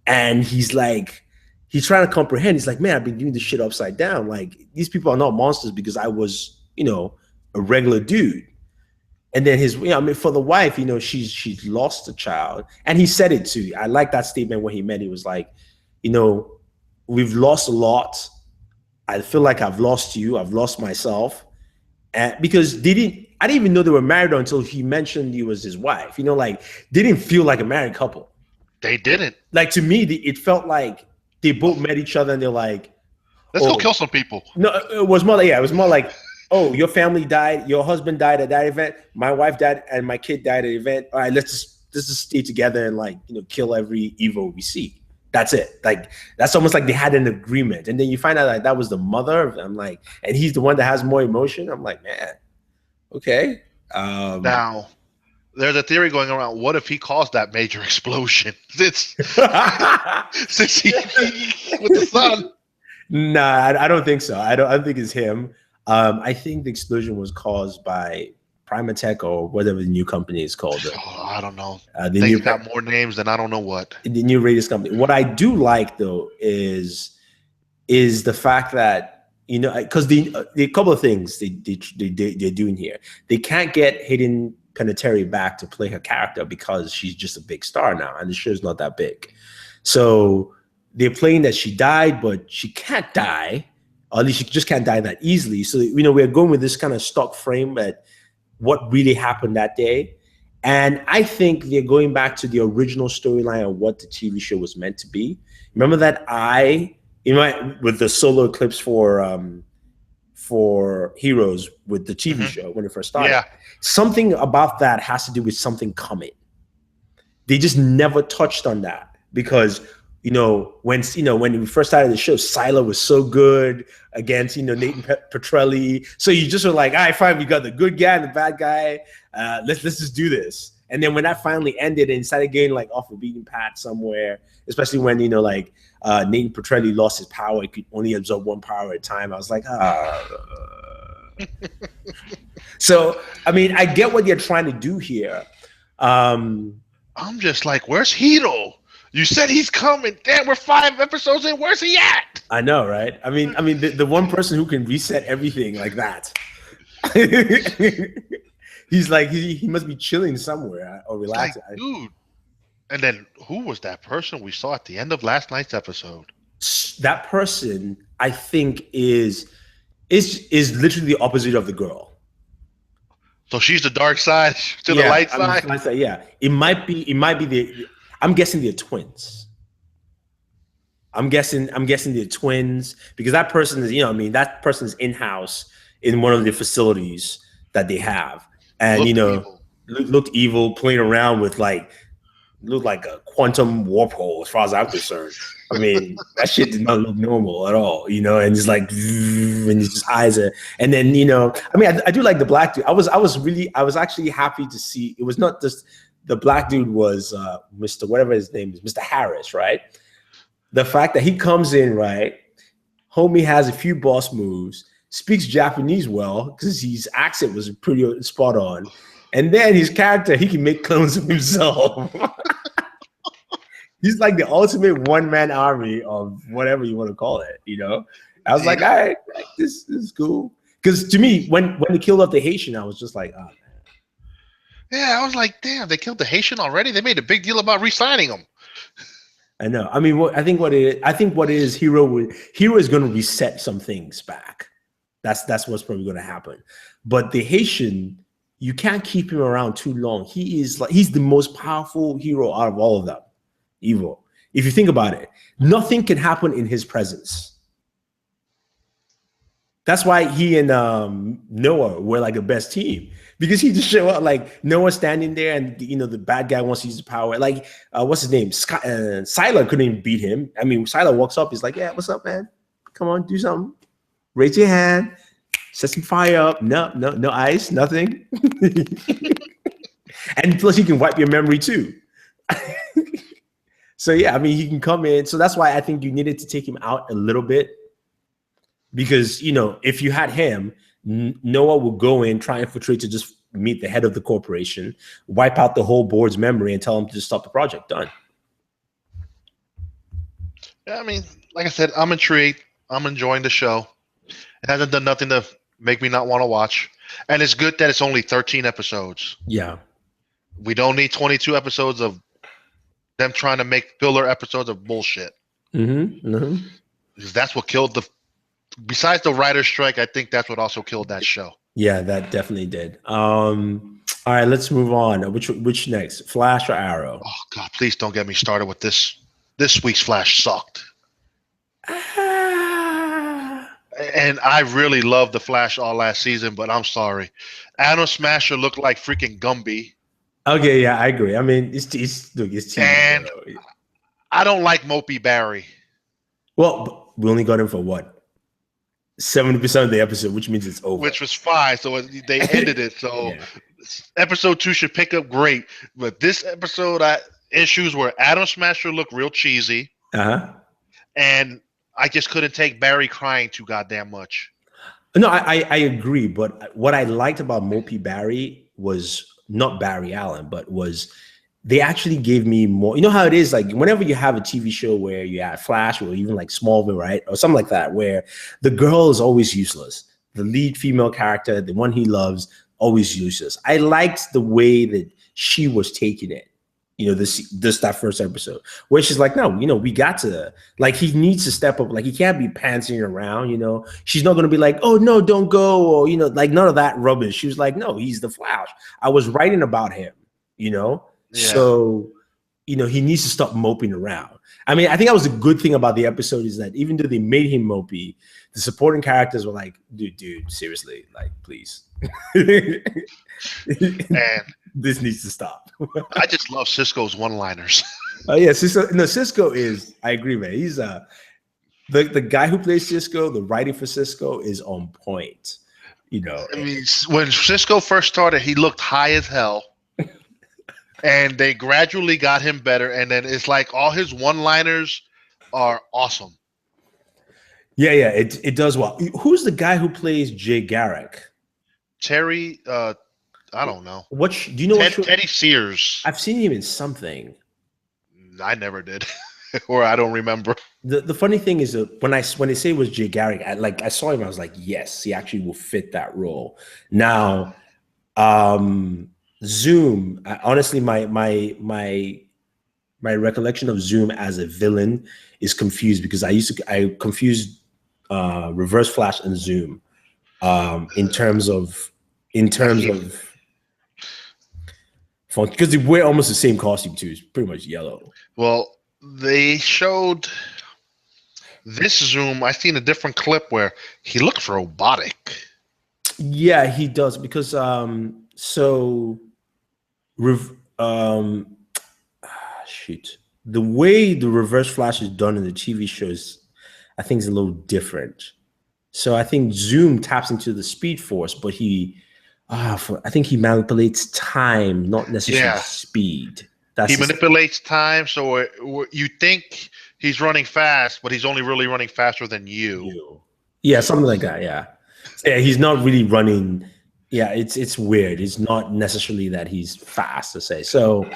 and he's like he's trying to comprehend. He's like, man, I've been doing this shit upside down. Like these people are not monsters because I was, a regular dude. And then for the wife, she's lost a child, and he said it too. I like that statement when he meant it was like, we've lost a lot. I feel like I've lost you. I've lost myself. And because I didn't even know they were married until he mentioned he was his wife. Like they didn't feel like a married couple. They didn't. Like to me, it felt like they both met each other and they're like, let's go kill some people. No, it was more like, oh, your family died, your husband died at that event, my wife died, and my kid died at the event. All right, let's just stay together and kill every evil we see. That's it. Like that's almost like they had an agreement, and then you find out like that was the mother. I'm like, and he's the one that has more emotion. I'm like, man, okay. Now, there's a theory going around. What if he caused that major explosion? Since he with the sun. Nah, I don't think so. I don't think it's him. I think the explosion was caused by Primatech or whatever the new company is called. I don't know. They've got more names than I don't know what. The new radius company. What I do like though is the fact that because the couple of things they're doing here. They can't get Hayden Panettiere back to play her character because she's just a big star now, and the show's not that big. So they're playing that she died, but she can't die, or at least she just can't die that easily. So we're going with this kind of stock frame that what really happened that day. And I think they're going back to the original storyline of what the TV show was meant to be. Remember that with the solo clips for Heroes with the TV show when it first started. Yeah. Something about that has to do with something coming. They just never touched on that because when we first started the show, Sila was so good against Nathan Petrelli. So you just were like, all right, fine, we got the good guy and the bad guy. Let's just do this. And then when that finally ended and started getting like off a beaten path somewhere, especially when Nathan Petrelli lost his power, he could only absorb one power at a time. I was like, So I mean, I get what they're trying to do here. I'm just like, where's Hiro? You said he's coming. Damn, we're 5 episodes in. Where's he at? I know, right? I mean, the one person who can reset everything like that. He's like he must be chilling somewhere or It's like, relaxing. dude. And then who was that person we saw at the end of last night's episode? That person, I think, is literally the opposite of the girl. So she's the dark side to the light side. Yeah, it might be the. I'm guessing they're twins. I'm guessing they're twins because that person is, that person's in-house in one of the facilities that they have, and looked evil, playing around with looked like a quantum warp hole as far as I'm concerned. I mean, that shit did not look normal at all, and it's like, and his eyes are, and then I do like the black dude. I was actually happy to see it was not just the black dude was Mr. whatever his name is, Mr. Harris, right? The fact that he comes in, right, homie has a few boss moves, speaks Japanese well because his accent was pretty spot on, and then his character, he can make clones of himself. He's like the ultimate one-man army of whatever you want to call it, I was like, all right, this is cool. Because to me, when they killed off the Haitian, I was just like, oh, man. Yeah, I was like, damn, they killed the Haitian already? They made a big deal about re-signing him. I know. I mean, I think what it is, Hero is going to reset some things back. That's what's probably going to happen. But the Haitian, you can't keep him around too long. He's the most powerful hero out of all of them. Evil. If you think about it, nothing can happen in his presence. That's why he and Noah were like the best team, because he just show up like Noah standing there, and the bad guy wants to use the power. Like what's his name? Sylar couldn't even beat him. I mean, Sylar walks up, he's like, "Yeah, what's up, man? Come on, do something. Raise your hand. Set some fire up. No ice, nothing." And plus, he can wipe your memory too. So yeah, I mean, he can come in. So that's why I think you needed to take him out a little bit, because if you had him, Noah will go in, try and infiltrate to just meet the head of the corporation, wipe out the whole board's memory, and tell them to just stop the project. Done. Yeah, I mean, like I said, I'm intrigued. I'm enjoying the show. It hasn't done nothing to make me not want to watch, and it's good that it's only 13 episodes. Yeah, we don't need 22 episodes of them trying to make filler episodes of bullshit. Because that's what killed besides the writer's strike, I think that's what also killed that show. Yeah, that definitely did. All right, let's move on. Which next? Flash or Arrow? Oh God, please don't get me started with this. This week's Flash sucked. And I really loved the Flash all last season, but I'm sorry. Atom Smasher looked like freaking Gumby. Okay, yeah, I agree. I mean, it's TV. And I don't like Mopey Barry. Well, we only got him for what? 70% of the episode, which means it's over. Which was fine. So they ended it. So yeah. Episode 2 should pick up great. But this episode, issues where Atom Smasher looked real cheesy. And I just couldn't take Barry crying too goddamn much. No, I agree. But what I liked about Mopey Barry was not Barry Allen, but was they actually gave me more. You know how it is, like whenever you have a TV show where you have Flash or even like Smallville, right? Or something like that, where the girl is always useless. The lead female character, the one he loves, always useless. I liked the way that she was taking it. That first episode where she's like, no, we got to, like, he needs to step up. Like, he can't be pantsing around, she's not going to be like, oh no, don't go. Or, like none of that rubbish. She was like, no, he's the Flash. I was writing about him, Yeah. So, he needs to stop moping around. I mean, I think that was a good thing about the episode is that even though they made him mopey, the supporting characters were like, dude, seriously, like, please. And this needs to stop. I just love Cisco's one-liners. Oh yeah, Cisco is. I agree, man. He's the guy who plays Cisco. The writing for Cisco is on point. I mean, when Cisco first started, he looked high as hell, and they gradually got him better. And then it's like all his one-liners are awesome. Yeah, it does well. Who's the guy who plays Jay Garrick? Terry. I don't know. Do you know Teddy Sears? I've seen him in something. I never did, or I don't remember. The funny thing is that when they say it was Jay Garrick, I saw him. I was like, yes, he actually will fit that role. Now, Zoom. Honestly, my recollection of Zoom as a villain is confused because I confused Reverse Flash and Zoom in terms of fun, because they wear almost the same costume too. It's pretty much yellow. Well, they showed this Zoom. I seen a different clip where he looks robotic. Yeah, he does because shoot, the way the Reverse Flash is done in the TV shows, I think is a little different. So I think Zoom taps into the Speed Force, but I think he manipulates time, not necessarily speed. He manipulates time, so you think he's running fast, but he's only really running faster than you. Yeah, something like that. Yeah, he's not really running. Yeah, it's weird. It's not necessarily that he's fast to say. So,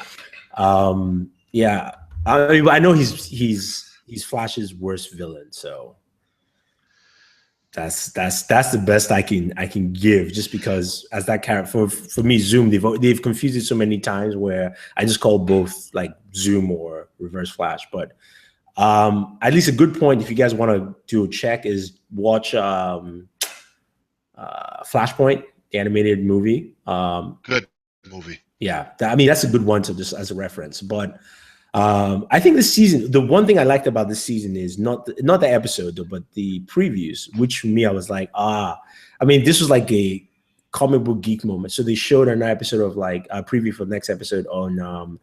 yeah, I know he's Flash's worst villain. So that's the best I can give, just because as that character for me, Zoom, they've confused it so many times where I just call both like Zoom or Reverse Flash. But at least a good point, if you guys want to do a check, is watch Flashpoint, the animated movie. Good movie. Yeah, I mean that's a good one to just as a reference. But I think this season, the one thing I liked about this season is not the episode though, but the previews, which for me I was like, I mean this was like a comic book geek moment. So they showed an episode of like a preview for the next episode on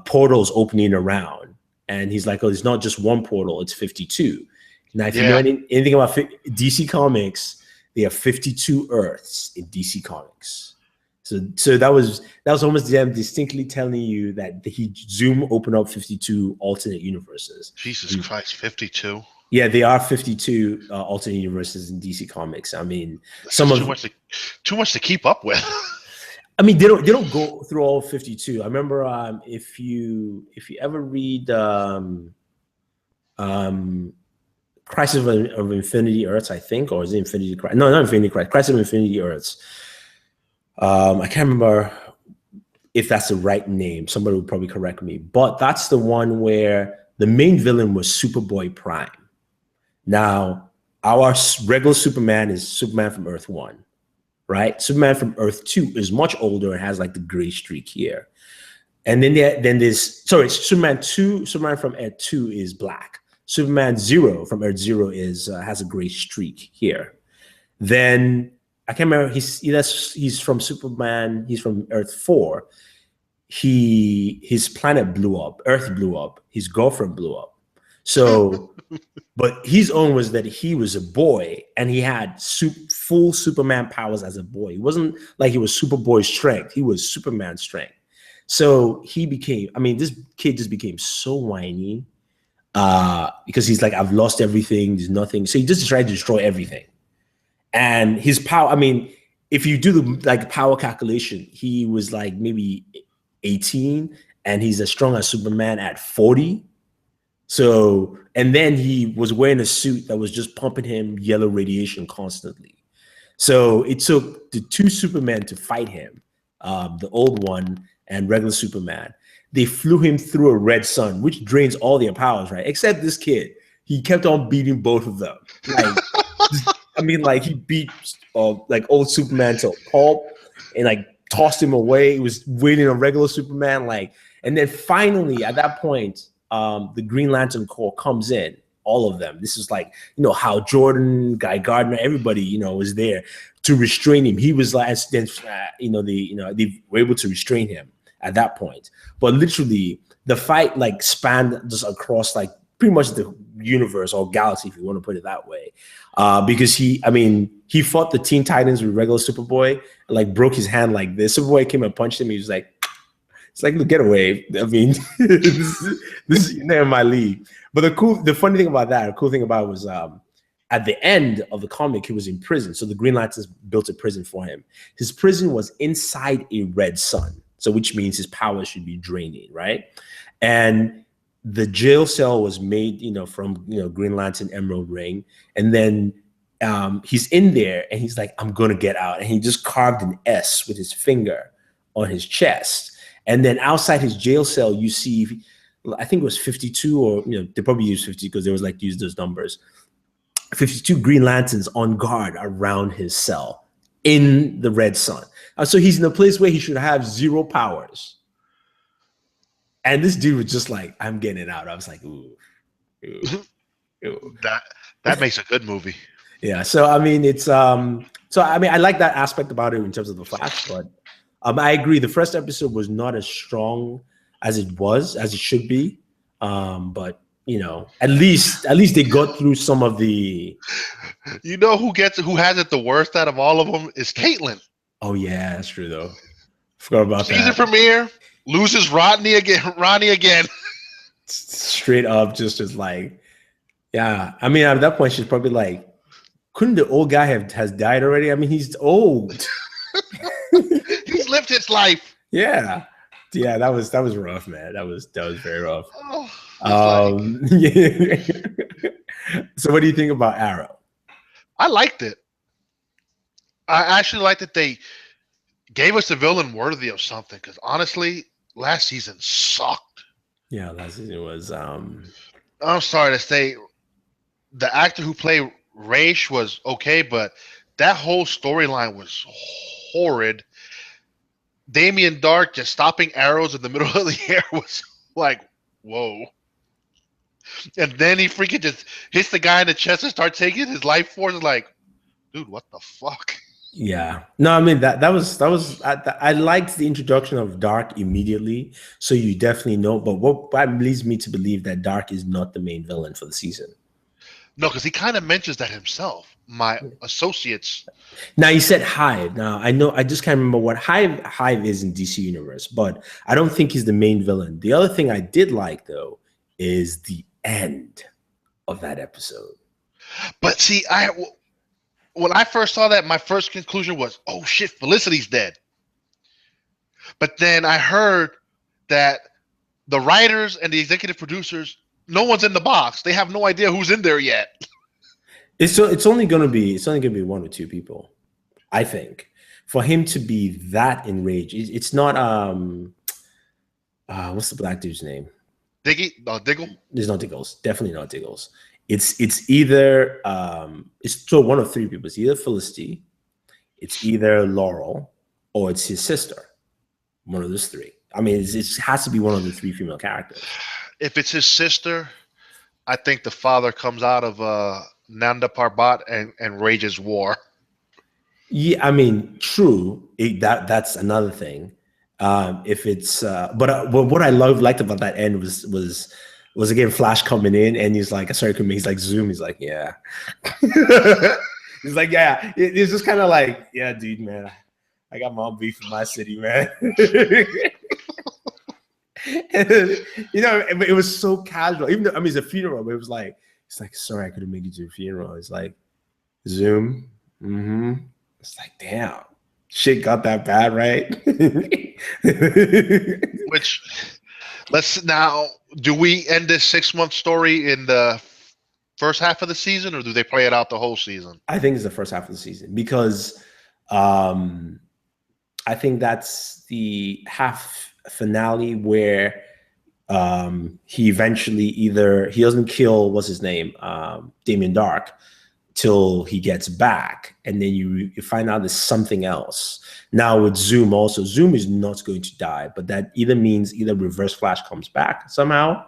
portals opening around, and he's like, oh, it's not just one portal, it's 52. Now if you know anything about DC Comics, they have 52 Earths in DC Comics. So that was almost them distinctly telling you that Zoom opened up 52 alternate universes. Jesus Christ, 52. Yeah, they are 52 alternate universes in DC Comics. I mean, too much to keep up with. I mean, they don't go through all 52. I remember if you ever read Crisis of Infinity Earths, I think, or is it Infinity Crisis? No, not Infinity Crisis. Crisis of Infinity Earths. I can't remember if that's the right name. Somebody would probably correct me. But that's the one where the main villain was Superboy Prime. Now, our regular Superman is Superman from Earth 1, right? Superman from Earth 2 is much older and has like the gray streak here. And then there's Superman 2, Superman from Earth 2 is black. Superman 0 from Earth 0 has a gray streak here. Then I can't remember. He's from Superman. He's from Earth 4. His planet blew up. Earth blew up. His girlfriend blew up. So, but his own was that he was a boy and he had full Superman powers as a boy. It wasn't like he was Superboy strength. He was Superman strength. So he became. I mean, this kid just became so whiny because he's like, I've lost everything. There's nothing. So he just tried to destroy everything. And his power, I mean, if you do the power calculation, he was like maybe 18 and he's as strong as Superman at 40. So, and then he was wearing a suit that was just pumping him yellow radiation constantly. So it took the two Supermen to fight him, the old one and regular Superman. They flew him through a red sun, which drains all their powers, right? Except this kid. He kept on beating both of them. Like, I mean, like he beat like old Superman to a pulp and like tossed him away. He was waiting on regular Superman, like, and then finally at that point, the Green Lantern Corps comes in, all of them. This is like, Hal Jordan, Guy Gardner, everybody, was there to restrain him. He was like, then they were able to restrain him at that point. But literally, the fight like spanned just across like pretty much the universe or galaxy, if you want to put it that way. Because he fought the Teen Titans with regular Superboy and like broke his hand like this. Superboy came and punched him. He was like, it's like, look, get away. I mean, this is never my league. But the funny thing about that, the cool thing about it was at the end of the comic, he was in prison. So the Green Lanterns built a prison for him. His prison was inside a red sun. So which means his power should be draining, right? And the jail cell was made, from Green Lantern Emerald Ring, and then he's in there and he's like, I'm gonna get out, and he just carved an S with his finger on his chest. And then outside his jail cell, you see, I think it was 52, or they probably used 50 because they was like use those numbers. 52 Green Lanterns on guard around his cell in the red sun. So he's in a place where he should have 0 powers. And this dude was just like, I'm getting it out. I was like, ooh. That makes a good movie. Yeah. So I mean, it's so I mean, I like that aspect about it in terms of the Flash, but I agree. The first episode was not as strong as it should be. But at least they got through some of the. Who has it the worst out of all of them is Caitlin. Oh yeah, that's true though. Forgot about that. Season premiere loses Ronnie again. Straight up, just as like, yeah. I mean, at that point, she's probably like, couldn't the old guy has died already? I mean, he's old. He's lived his life. Yeah. That was rough, man. That was very rough. Yeah. So, what do you think about Arrow? I liked it. I actually liked that they gave us a villain worthy of something. Because honestly, last season sucked. Yeah, last season was. I'm sorry to say, the actor who played Raish was okay, but that whole storyline was horrid. Damien Dark just stopping arrows in the middle of the air was like, whoa. And then he freaking just hits the guy in the chest and starts taking his life force. Like, dude, what the fuck? Yeah. No, I mean that was I liked the introduction of Dark immediately. So you definitely know, but what leads me to believe that Dark is not the main villain for the season. No, because he kind of mentions that himself. My associates. Now you said Hive. Now I know I just can't remember what Hive is in DC Universe, but I don't think he's the main villain. The other thing I did like though is the end of that episode. But see, when I first saw that, my first conclusion was, oh shit, Felicity's dead. But then I heard that the writers and the executive producers, no one's in the box. They have no idea who's in there yet. It's only gonna be 1 or 2 people, I think, for him to be that enraged. It's not what's the black dude's name? Diggle? There's no Diggles. Definitely not Diggles. It's either it's so 1 of 3 people. It's either Felicity, it's either Laurel, or it's his sister. One of those 3. I mean, it has to be one of the 3 female characters. If it's his sister, I think the father comes out of Nanda Parbat and wages war. Yeah, I mean, true. That's another thing. If it's but what I liked about that end was again Flash coming in and he's like, sorry, he's like Zoom. He's like, yeah. He's like, yeah. It's just kind of like, yeah, dude, man. I got my own beef in my city, man. And, it was so casual. Even though, I mean, it's a funeral, but it's like, sorry, I couldn't make it to your funeral. It's like, Zoom. Mm-hmm. It's like, damn, shit got that bad, right? Which, do we end this 6-month story in the first half of the season, or do they play it out the whole season? I think it's the first half of the season because I think that's the half finale where he eventually he doesn't kill what's his name, Damien Dark, till he gets back, and then you find out there's something else. Now with Zoom also, Zoom is not going to die, but that either means Reverse Flash comes back somehow,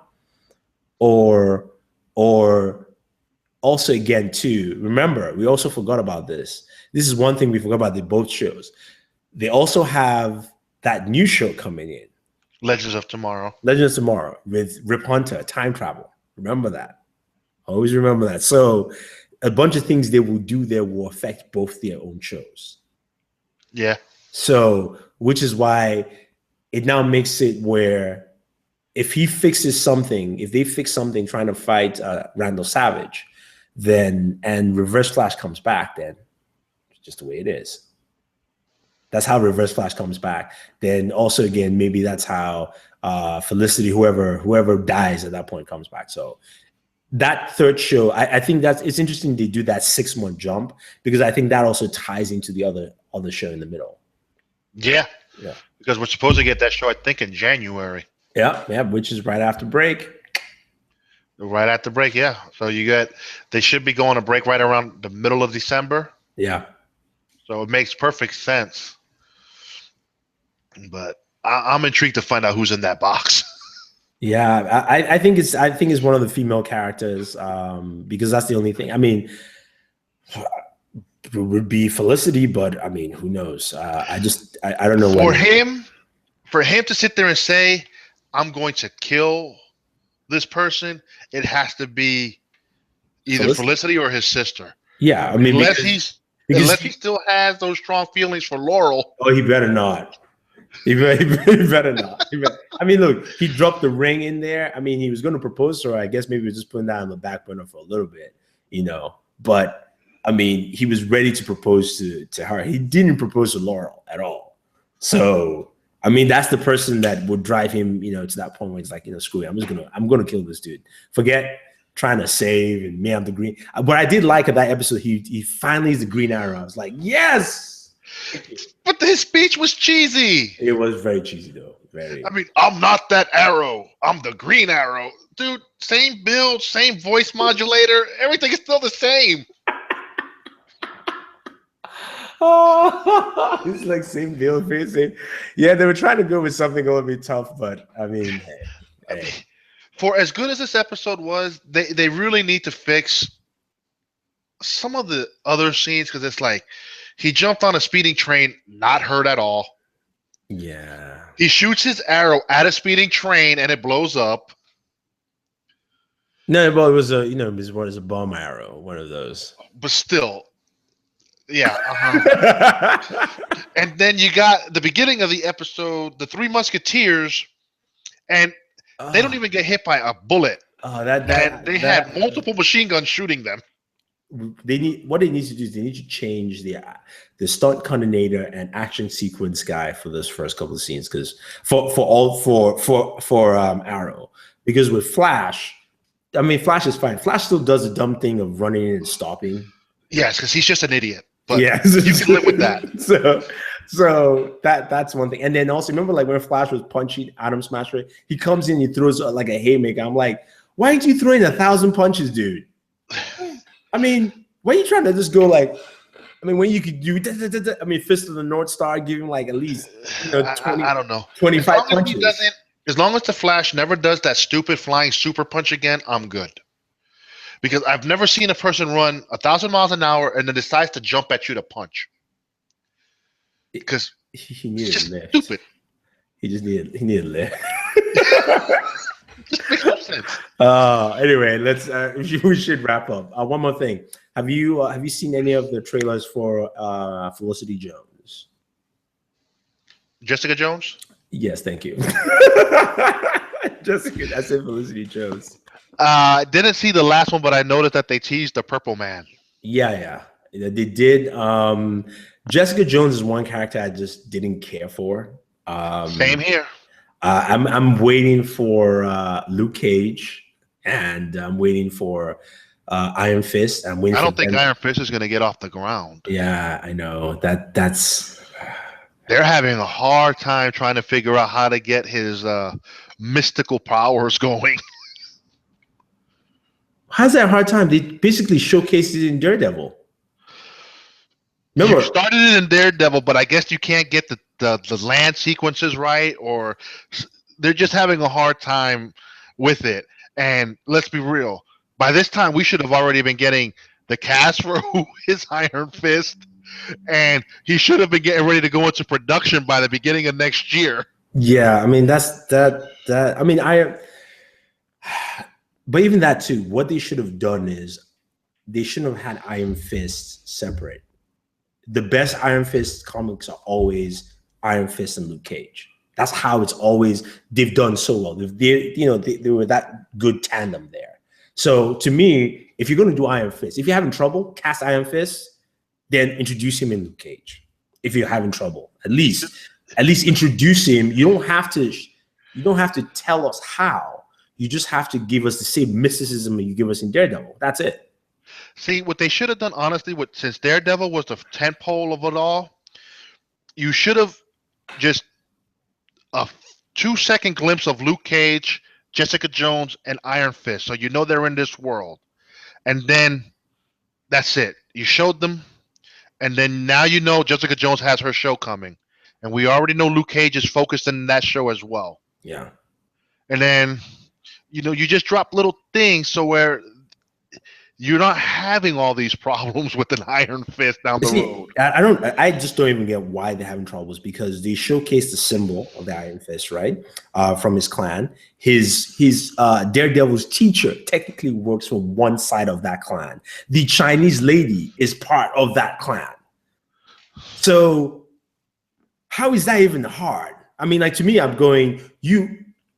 or also again too, remember, we also forgot about this. This is one thing we forgot about both shows. They also have that new show coming in. Legends of Tomorrow with Rip Hunter, time travel. Remember that. Always remember that. So a bunch of things they will do there will affect both their own shows. Yeah. So, which is why it now makes it where if they fix something trying to fight Randall Savage, and Reverse Flash comes back, then it's just the way it is. That's how Reverse Flash comes back. Then also again, maybe that's how Felicity, whoever dies at that point, comes back. So that third show, I think it's interesting they do that 6-month jump, because I think that also ties into the other show in the middle. Yeah. Yeah. Because we're supposed to get that show, I think, in January. Yeah, which is right after break. Right after break, yeah. So they should be going to break right around the middle of December. Yeah. So it makes perfect sense. But I'm intrigued to find out who's in that box. Yeah, I think it's one of the female characters, because that's the only thing. I mean, it would be Felicity, but I mean, who knows? I don't know. For him to sit there and say, "I'm going to kill this person," it has to be either Felicity or his sister. Yeah, I mean, unless he still has those strong feelings for Laurel. Oh, he better not. He better not. I mean, look, he dropped the ring in there. I mean, he was going to propose to her. I guess maybe he was just putting that on the back burner for a little bit, But I mean, he was ready to propose to her. He didn't propose to Laurel at all. So I mean, that's the person that would drive him, to that point where he's like, screw it, I'm gonna kill this dude. Forget trying to save and me, I'm the green. What I did like of that episode, he finally is the Green Arrow. I was like, yes. But his speech was cheesy. It was very cheesy though. Very. I mean, I'm not that Arrow. I'm the Green Arrow, dude. Same build, same voice modulator. Everything is still the same. Oh, it's like same build, same. Yeah, they were trying to go with something a little bit tough, but I mean, hey. For as good as this episode was, they really need to fix some of the other scenes, because it's like he jumped on a speeding train, not hurt at all. Yeah. He shoots his arrow at a speeding train and it blows up. No, but it was a bomb arrow, one of those. But still, yeah. Uh-huh. And then you got the beginning of the episode, the Three Musketeers, and they don't even get hit by a bullet. They had multiple machine guns shooting them. What they need to do is they need to change the stunt coordinator and action sequence guy for this first couple of scenes, because for Arrow, because with Flash, I mean, Flash is fine. Flash still does the dumb thing of running in and stopping. Yes, because he's just an idiot. But yeah, you can live with that. So that's one thing. And then also remember, like when Flash was punching Atom Smasher, he comes in, he throws like a haymaker. I'm like, why aren't you throwing 1,000 punches, dude? I mean, why are you trying to just go like? I mean, when you could do, I mean, Fist of the North Star, give him like at least 20. I don't know, 25 punches. As long as the Flash never does that stupid flying super punch again, I'm good. Because I've never seen a person run 1,000 miles an hour and then decides to jump at you to punch. Because he needed it's just lift. Stupid. He needed lift. Just makes no sense. Anyway, we should wrap up. One more thing. Have you seen any of the trailers for Felicity Jones? Jessica Jones? Yes, thank you. Jessica, I said Felicity Jones. I didn't see the last one, but I noticed that they teased the Purple Man. Yeah, they did. Jessica Jones is one character I just didn't care for. Same here. I'm waiting for Luke Cage, and I'm waiting for Iron Fist. I don't think Iron Fist is going to get off the ground. Yeah, I know that's. They're having a hard time trying to figure out how to get his mystical powers going. How's that a hard time? They basically showcased it in Daredevil. Remember, you started it in Daredevil, but I guess you can't get the land sequences right, or they're just having a hard time with it. And let's be real, by this time we should have already been getting the cast for who is Iron Fist, and he should have been getting ready to go into production by the beginning of next year. Yeah, I mean that. I mean but even that too, what they should have done is they shouldn't have had Iron Fist separate. The best Iron Fist comics are always Iron Fist and Luke Cage. That's how it's always. They've done so well. They were that good tandem there. So to me, if you're going to do Iron Fist, if you're having trouble, cast Iron Fist, then introduce him in Luke Cage. If you're having trouble, at least introduce him. You don't have to tell us how. You just have to give us the same mysticism you give us in Daredevil. That's it. See, what they should have done, honestly, since Daredevil was the tentpole of it all, you should have just a 2-second glimpse of Luke Cage, Jessica Jones, and Iron Fist, so you know they're in this world. And then that's it. You showed them, and then now you know Jessica Jones has her show coming. And we already know Luke Cage is focused in that show as well. Yeah. And then, you know, you just drop little things so where you're not having all these problems with an Iron Fist down the road. I just don't even get why they're having troubles, because they showcase the symbol of the Iron Fist, right? From his clan. His Daredevil's teacher technically works for one side of that clan. The Chinese lady is part of that clan. So how is that even hard? I mean, like, to me, I'm going,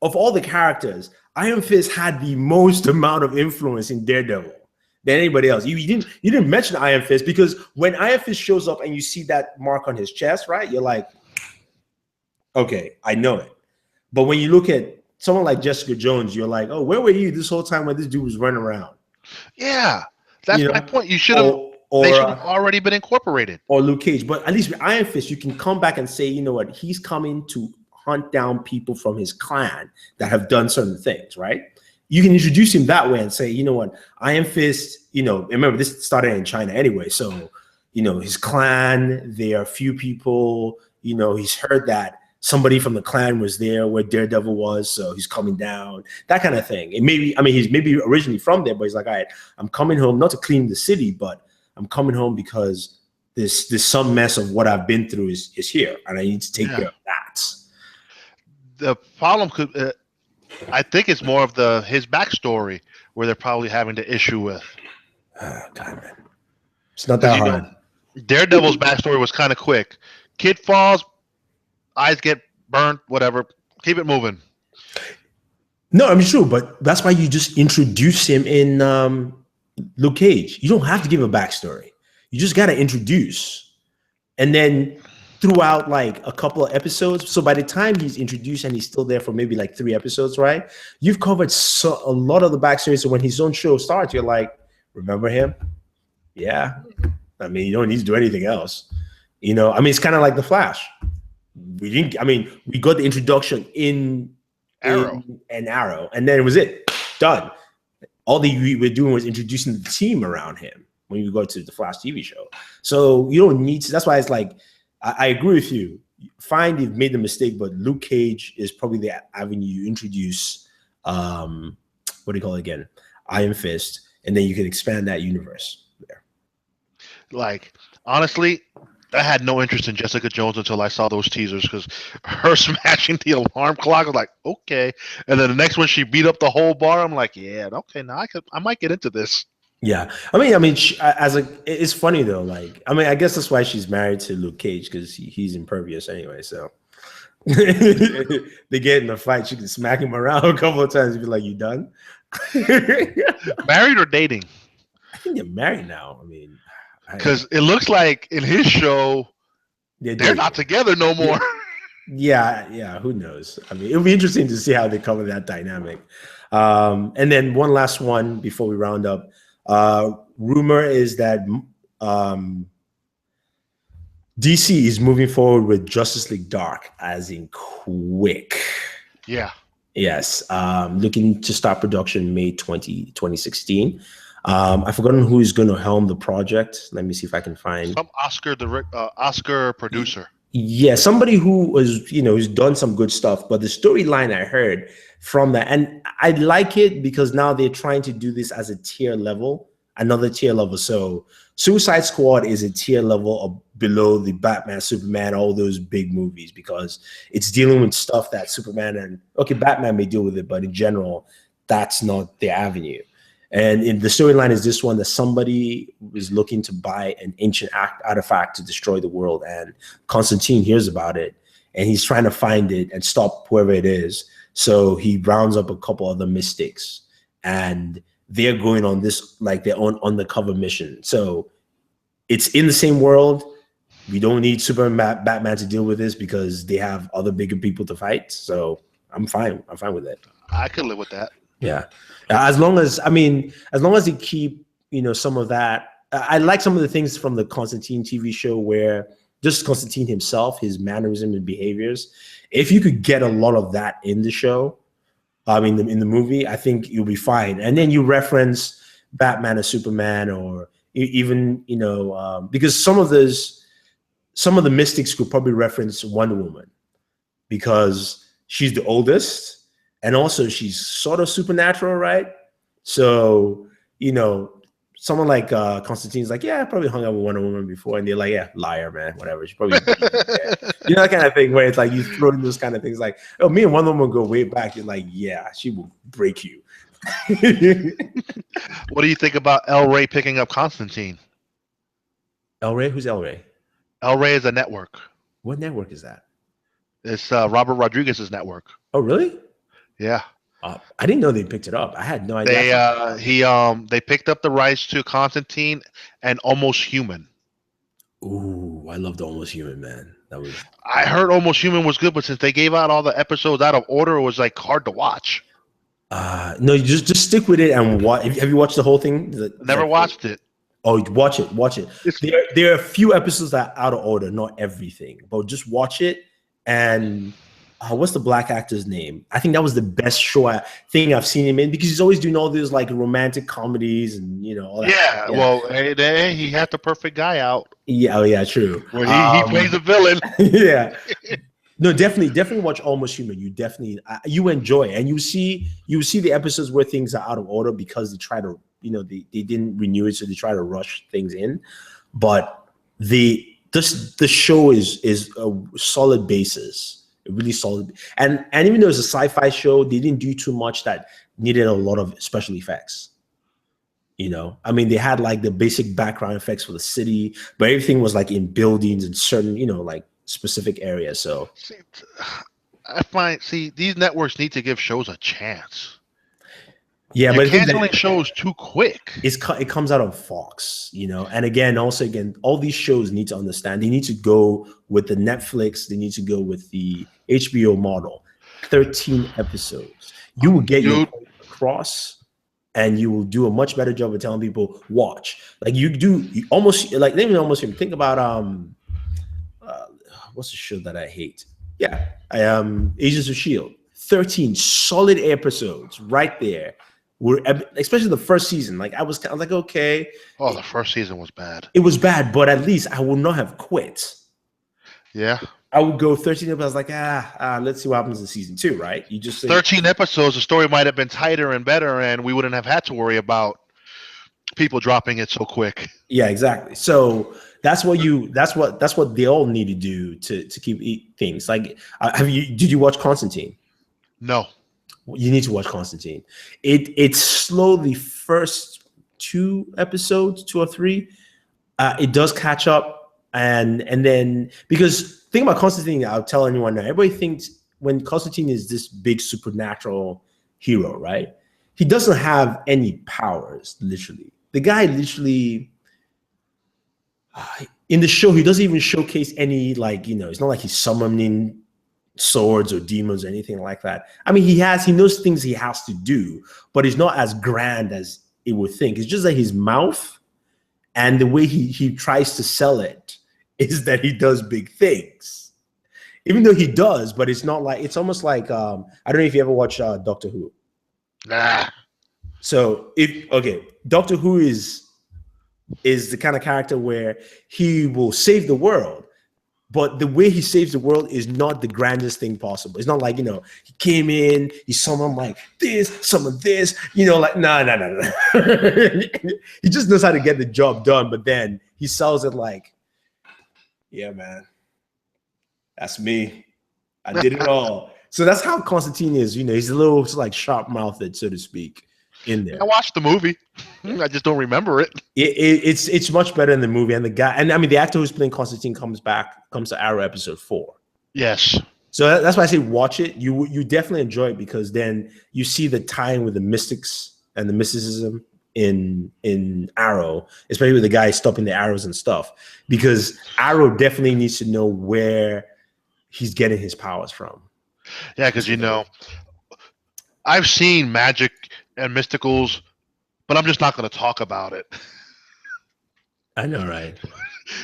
of all the characters, Iron Fist had the most amount of influence in Daredevil than anybody else. You didn't mention Iron Fist, because when Iron Fist shows up and you see that mark on his chest, right? You're like, okay, I know it. But when you look at someone like Jessica Jones, you're like, oh, where were you this whole time when this dude was running around? Yeah, that's my point. You should have. They should have already been incorporated. Or Luke Cage. But at least with Iron Fist, you can come back and say, you know what, he's coming to hunt down people from his clan that have done certain things, right? You can introduce him that way and say, you know what, Iron Fist, you know, remember this started in China anyway. So, you know, his clan, there are a few people, you know, he's heard that somebody from the clan was there where Daredevil was, so he's coming down, that kind of thing. And maybe, I mean, he's maybe originally from there, but he's like, all right, I'm coming home, not to clean the city, but I'm coming home because there's some mess of what I've been through is here, and I need to take care of that. The problem could... I think it's more of his backstory where they're probably having the issue with. God, man. It's not that hard. Daredevil's backstory was kind of quick. Kid falls, eyes get burnt, whatever. Keep it moving. No, I mean, true, but that's why you just introduce him in Luke Cage. You don't have to give a backstory. You just got to introduce. And then throughout like a couple of episodes, so by the time he's introduced and he's still there for maybe like 3 episodes, right? You've covered a lot of the backstory. So when his own show starts, you're like, remember him? Yeah. I mean, you don't need to do anything else. You know, I mean, it's kind of like The Flash. We got the introduction in Arrow, and then it was it. Done. All we were doing was introducing the team around him when you go to the Flash TV show. So you don't need to, that's why it's like, I agree with you. Fine, you've made the mistake, but Luke Cage is probably the avenue you introduce, what do you call it again? Iron Fist, and then you can expand that universe there. Like, honestly, I had no interest in Jessica Jones until I saw those teasers, because her smashing the alarm clock, I was like, okay. And then the next one, she beat up the whole bar. I'm like, yeah, okay, now I might get into this. Yeah, I mean, it's funny though. Like, I mean, I guess that's why she's married to Luke Cage, because he's impervious anyway. So they get in a fight, she can smack him around a couple of times and be like, "You done?" Married or dating? I think they're married now. I mean, because it looks like in his show they're not together no more. Yeah. Who knows? I mean, it'll be interesting to see how they cover that dynamic. And then one last one before we round up. Rumor is that DC is moving forward with Justice League Dark, as in quick. Yeah. Yes. Looking to start production May 2016. I've forgotten who is going to helm the project. Let me see if I can find some Oscar producer. Yeah, somebody who was, who's done some good stuff. But the storyline I heard from that, and I like it because now they're trying to do this as a tier level, another tier level. So Suicide Squad is a tier level below the Batman, Superman, all those big movies, because it's dealing with stuff that Batman may deal with it, but in general, that's not the avenue. And in the storyline is this one, that somebody is looking to buy an ancient artifact to destroy the world, and Constantine hears about it, and he's trying to find it and stop whoever it is. So he rounds up a couple other mystics, and they're going on this, like, their own undercover mission. So it's in the same world. We don't need Superman, Batman to deal with this because they have other bigger people to fight. So I'm fine. I'm fine with it. I could live with that. Yeah. As long as they keep, some of that. I like some of the things from the Constantine TV show where just Constantine himself, his mannerism and behaviors. If you could get a lot of that in the show, in the movie, I think you'll be fine. And then you reference Batman or Superman, or even because some of the mystics could probably reference Wonder Woman because she's the oldest, and also she's sort of supernatural, right? So someone like Constantine's like, yeah, I probably hung out with Wonder Woman before, and they're like, yeah, liar, man, whatever. She probably, that kind of thing where it's like you throw in those kind of things like, oh, me and Wonder Woman go way back. You're like, yeah, she will break you. What do you think about El Rey picking up Constantine? El Rey? Who's El Rey? El Rey is a network. What network is that? It's Robert Rodriguez's network. Oh, really? Yeah. I didn't know they picked it up. I had no idea. They picked up the rights to Constantine and Almost Human. Ooh, I loved Almost Human, man. I heard Almost Human was good, but since they gave out all the episodes out of order, it was like hard to watch. No, you just stick with it and watch. Have you watched the whole thing? Never watched it. Oh, watch it. There are a few episodes that are out of order, not everything, but just watch it. And what's the black actor's name? I think that was the best thing I've seen him in, because he's always doing all these like romantic comedies and all that. Yeah. Well, hey, he had the perfect guy out. Yeah. Oh, yeah. True. Well, he plays a villain. Yeah. No, definitely watch Almost Human. You definitely you enjoy it. And you see the episodes where things are out of order because they try to they didn't renew it, so they try to rush things in. But the show is a solid basis. Really solid, and even though it's a sci-fi show, they didn't do too much that needed a lot of special effects. They had like the basic background effects for the city, but everything was like in buildings and certain, like specific areas. So I find these networks need to give shows a chance. Yeah, You're but canceling shows too quick. It comes out of Fox, and again, all these shows need to understand. They need to go with the Netflix. They need to go with the HBO model. 13 episodes. You will get your point across, and you will do a much better job of telling people watch. Like you almost like let me almost think about what's the show that I hate? Yeah, Agents of S.H.I.E.L.D. 13 solid episodes right there. Especially the first season. Like I was like, okay. Oh, the first season was bad. It was bad, but at least I would not have quit. Yeah. I would go 13 episodes. I was like, let's see what happens in season 2, right? You just 13 episodes, the story might have been tighter and better, and we wouldn't have had to worry about people dropping it so quick. Yeah, exactly. So that's what they all need to do to keep things. Like, did you watch Constantine? No. You need to watch Constantine. It's slow the first 2 episodes, 2 or 3. It does catch up, and then because think about Constantine, I'll tell anyone now. Everybody thinks when Constantine is this big supernatural hero, right? He doesn't have any powers. Literally, the guy literally in the show he doesn't even showcase any it's not like he's summoning swords or demons or anything like that. I mean, he knows things he has to do, but it's not as grand as it would think. It's just that his mouth and the way he tries to sell it is that he does big things, even though he does. But it's not like, it's almost like I don't know if you ever watch Doctor Who. Nah. So Doctor Who is the kind of character where he will save the world. But the way he saves the world is not the grandest thing possible. It's not like, he came in, he summoned like this, summoned this, like, no. He just knows how to get the job done, but then he sells it like, yeah, man, that's me. I did it all. So that's how Constantine is, he's a little like sharp-mouthed, so to speak, in there. I watched the movie. I just don't remember it. It's much better in the movie, and the actor who's playing Constantine comes to Arrow episode 4. Yes. So that's why I say watch it. You definitely enjoy it, because then you see the tie-in with the mystics and the mysticism in Arrow, especially with the guy stopping the arrows and stuff, because Arrow definitely needs to know where he's getting his powers from. Yeah, because I've seen magic and mysticals, but I'm just not going to talk about it. I know, right?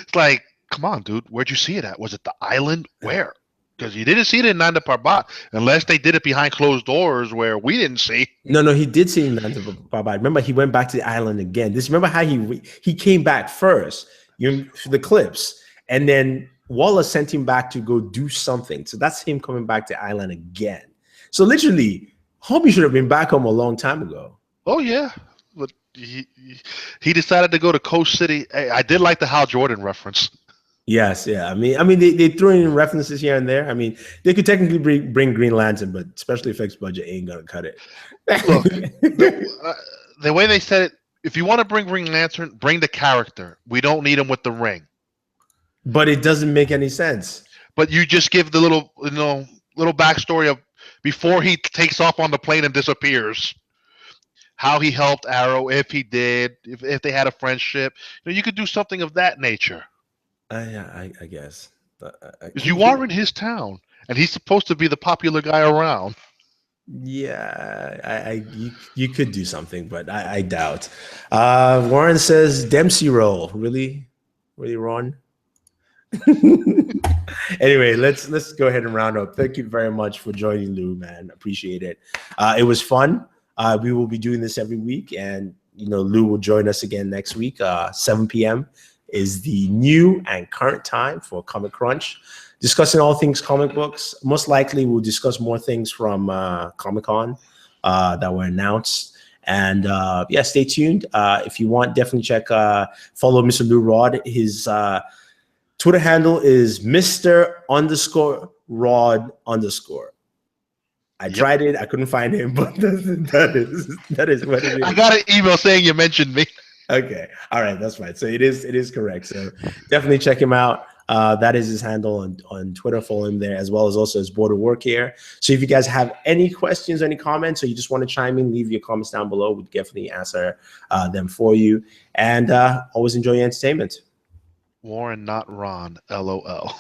It's like, come on, dude. Where'd you see it at? Was it the island? Where? Because you didn't see it in Nanda Parbat, unless they did it behind closed doors where we didn't see. No, he did see Nanda Parbat. Remember, he went back to the island again. Remember how he came back first, for the clips, and then Wallace sent him back to go do something. So that's him coming back to the island again. So literally, Hobie should have been back home a long time ago. Oh yeah, but he decided to go to Coast City. Hey, I did like the Hal Jordan reference. Yes, yeah. I mean, they threw in references here and there. I mean, they could technically bring Green Lantern, but special effects budget ain't gonna cut it. Look, the way they said it, if you want to bring Green Lantern, bring the character. We don't need him with the ring. But it doesn't make any sense. But you just give the little backstory of before he takes off on the plane and disappears, how he helped Arrow, if he did, if they had a friendship. You could do something of that nature. I guess. Because you are in his town, and he's supposed to be the popular guy around. Yeah, you could do something, but I doubt. Warren says Dempsey role. Really, Ron? Anyway, let's go ahead and round up. Thank you very much for joining, Lou, man. Appreciate it. It was fun. We will be doing this every week, and Lou will join us again next week. 7 p.m. is the new and current time for Comic Crunch, discussing all things comic books. Most likely, we'll discuss more things from ComicCon that were announced. And yeah, stay tuned. If you want, definitely follow Mr. Lou Rod. His Twitter handle is Mr_Rod_. I tried it. I couldn't find him, but that is what it is. I got an email saying you mentioned me. Okay. All right. That's fine. So it is correct. So definitely check him out. That is his handle on Twitter. Follow him there, as well as also his Booredatwork here. So if you guys have any questions, any comments, or you just want to chime in, leave your comments down below. We'll definitely answer them for you. And always enjoy your entertainment. Warren, not Ron. LOL.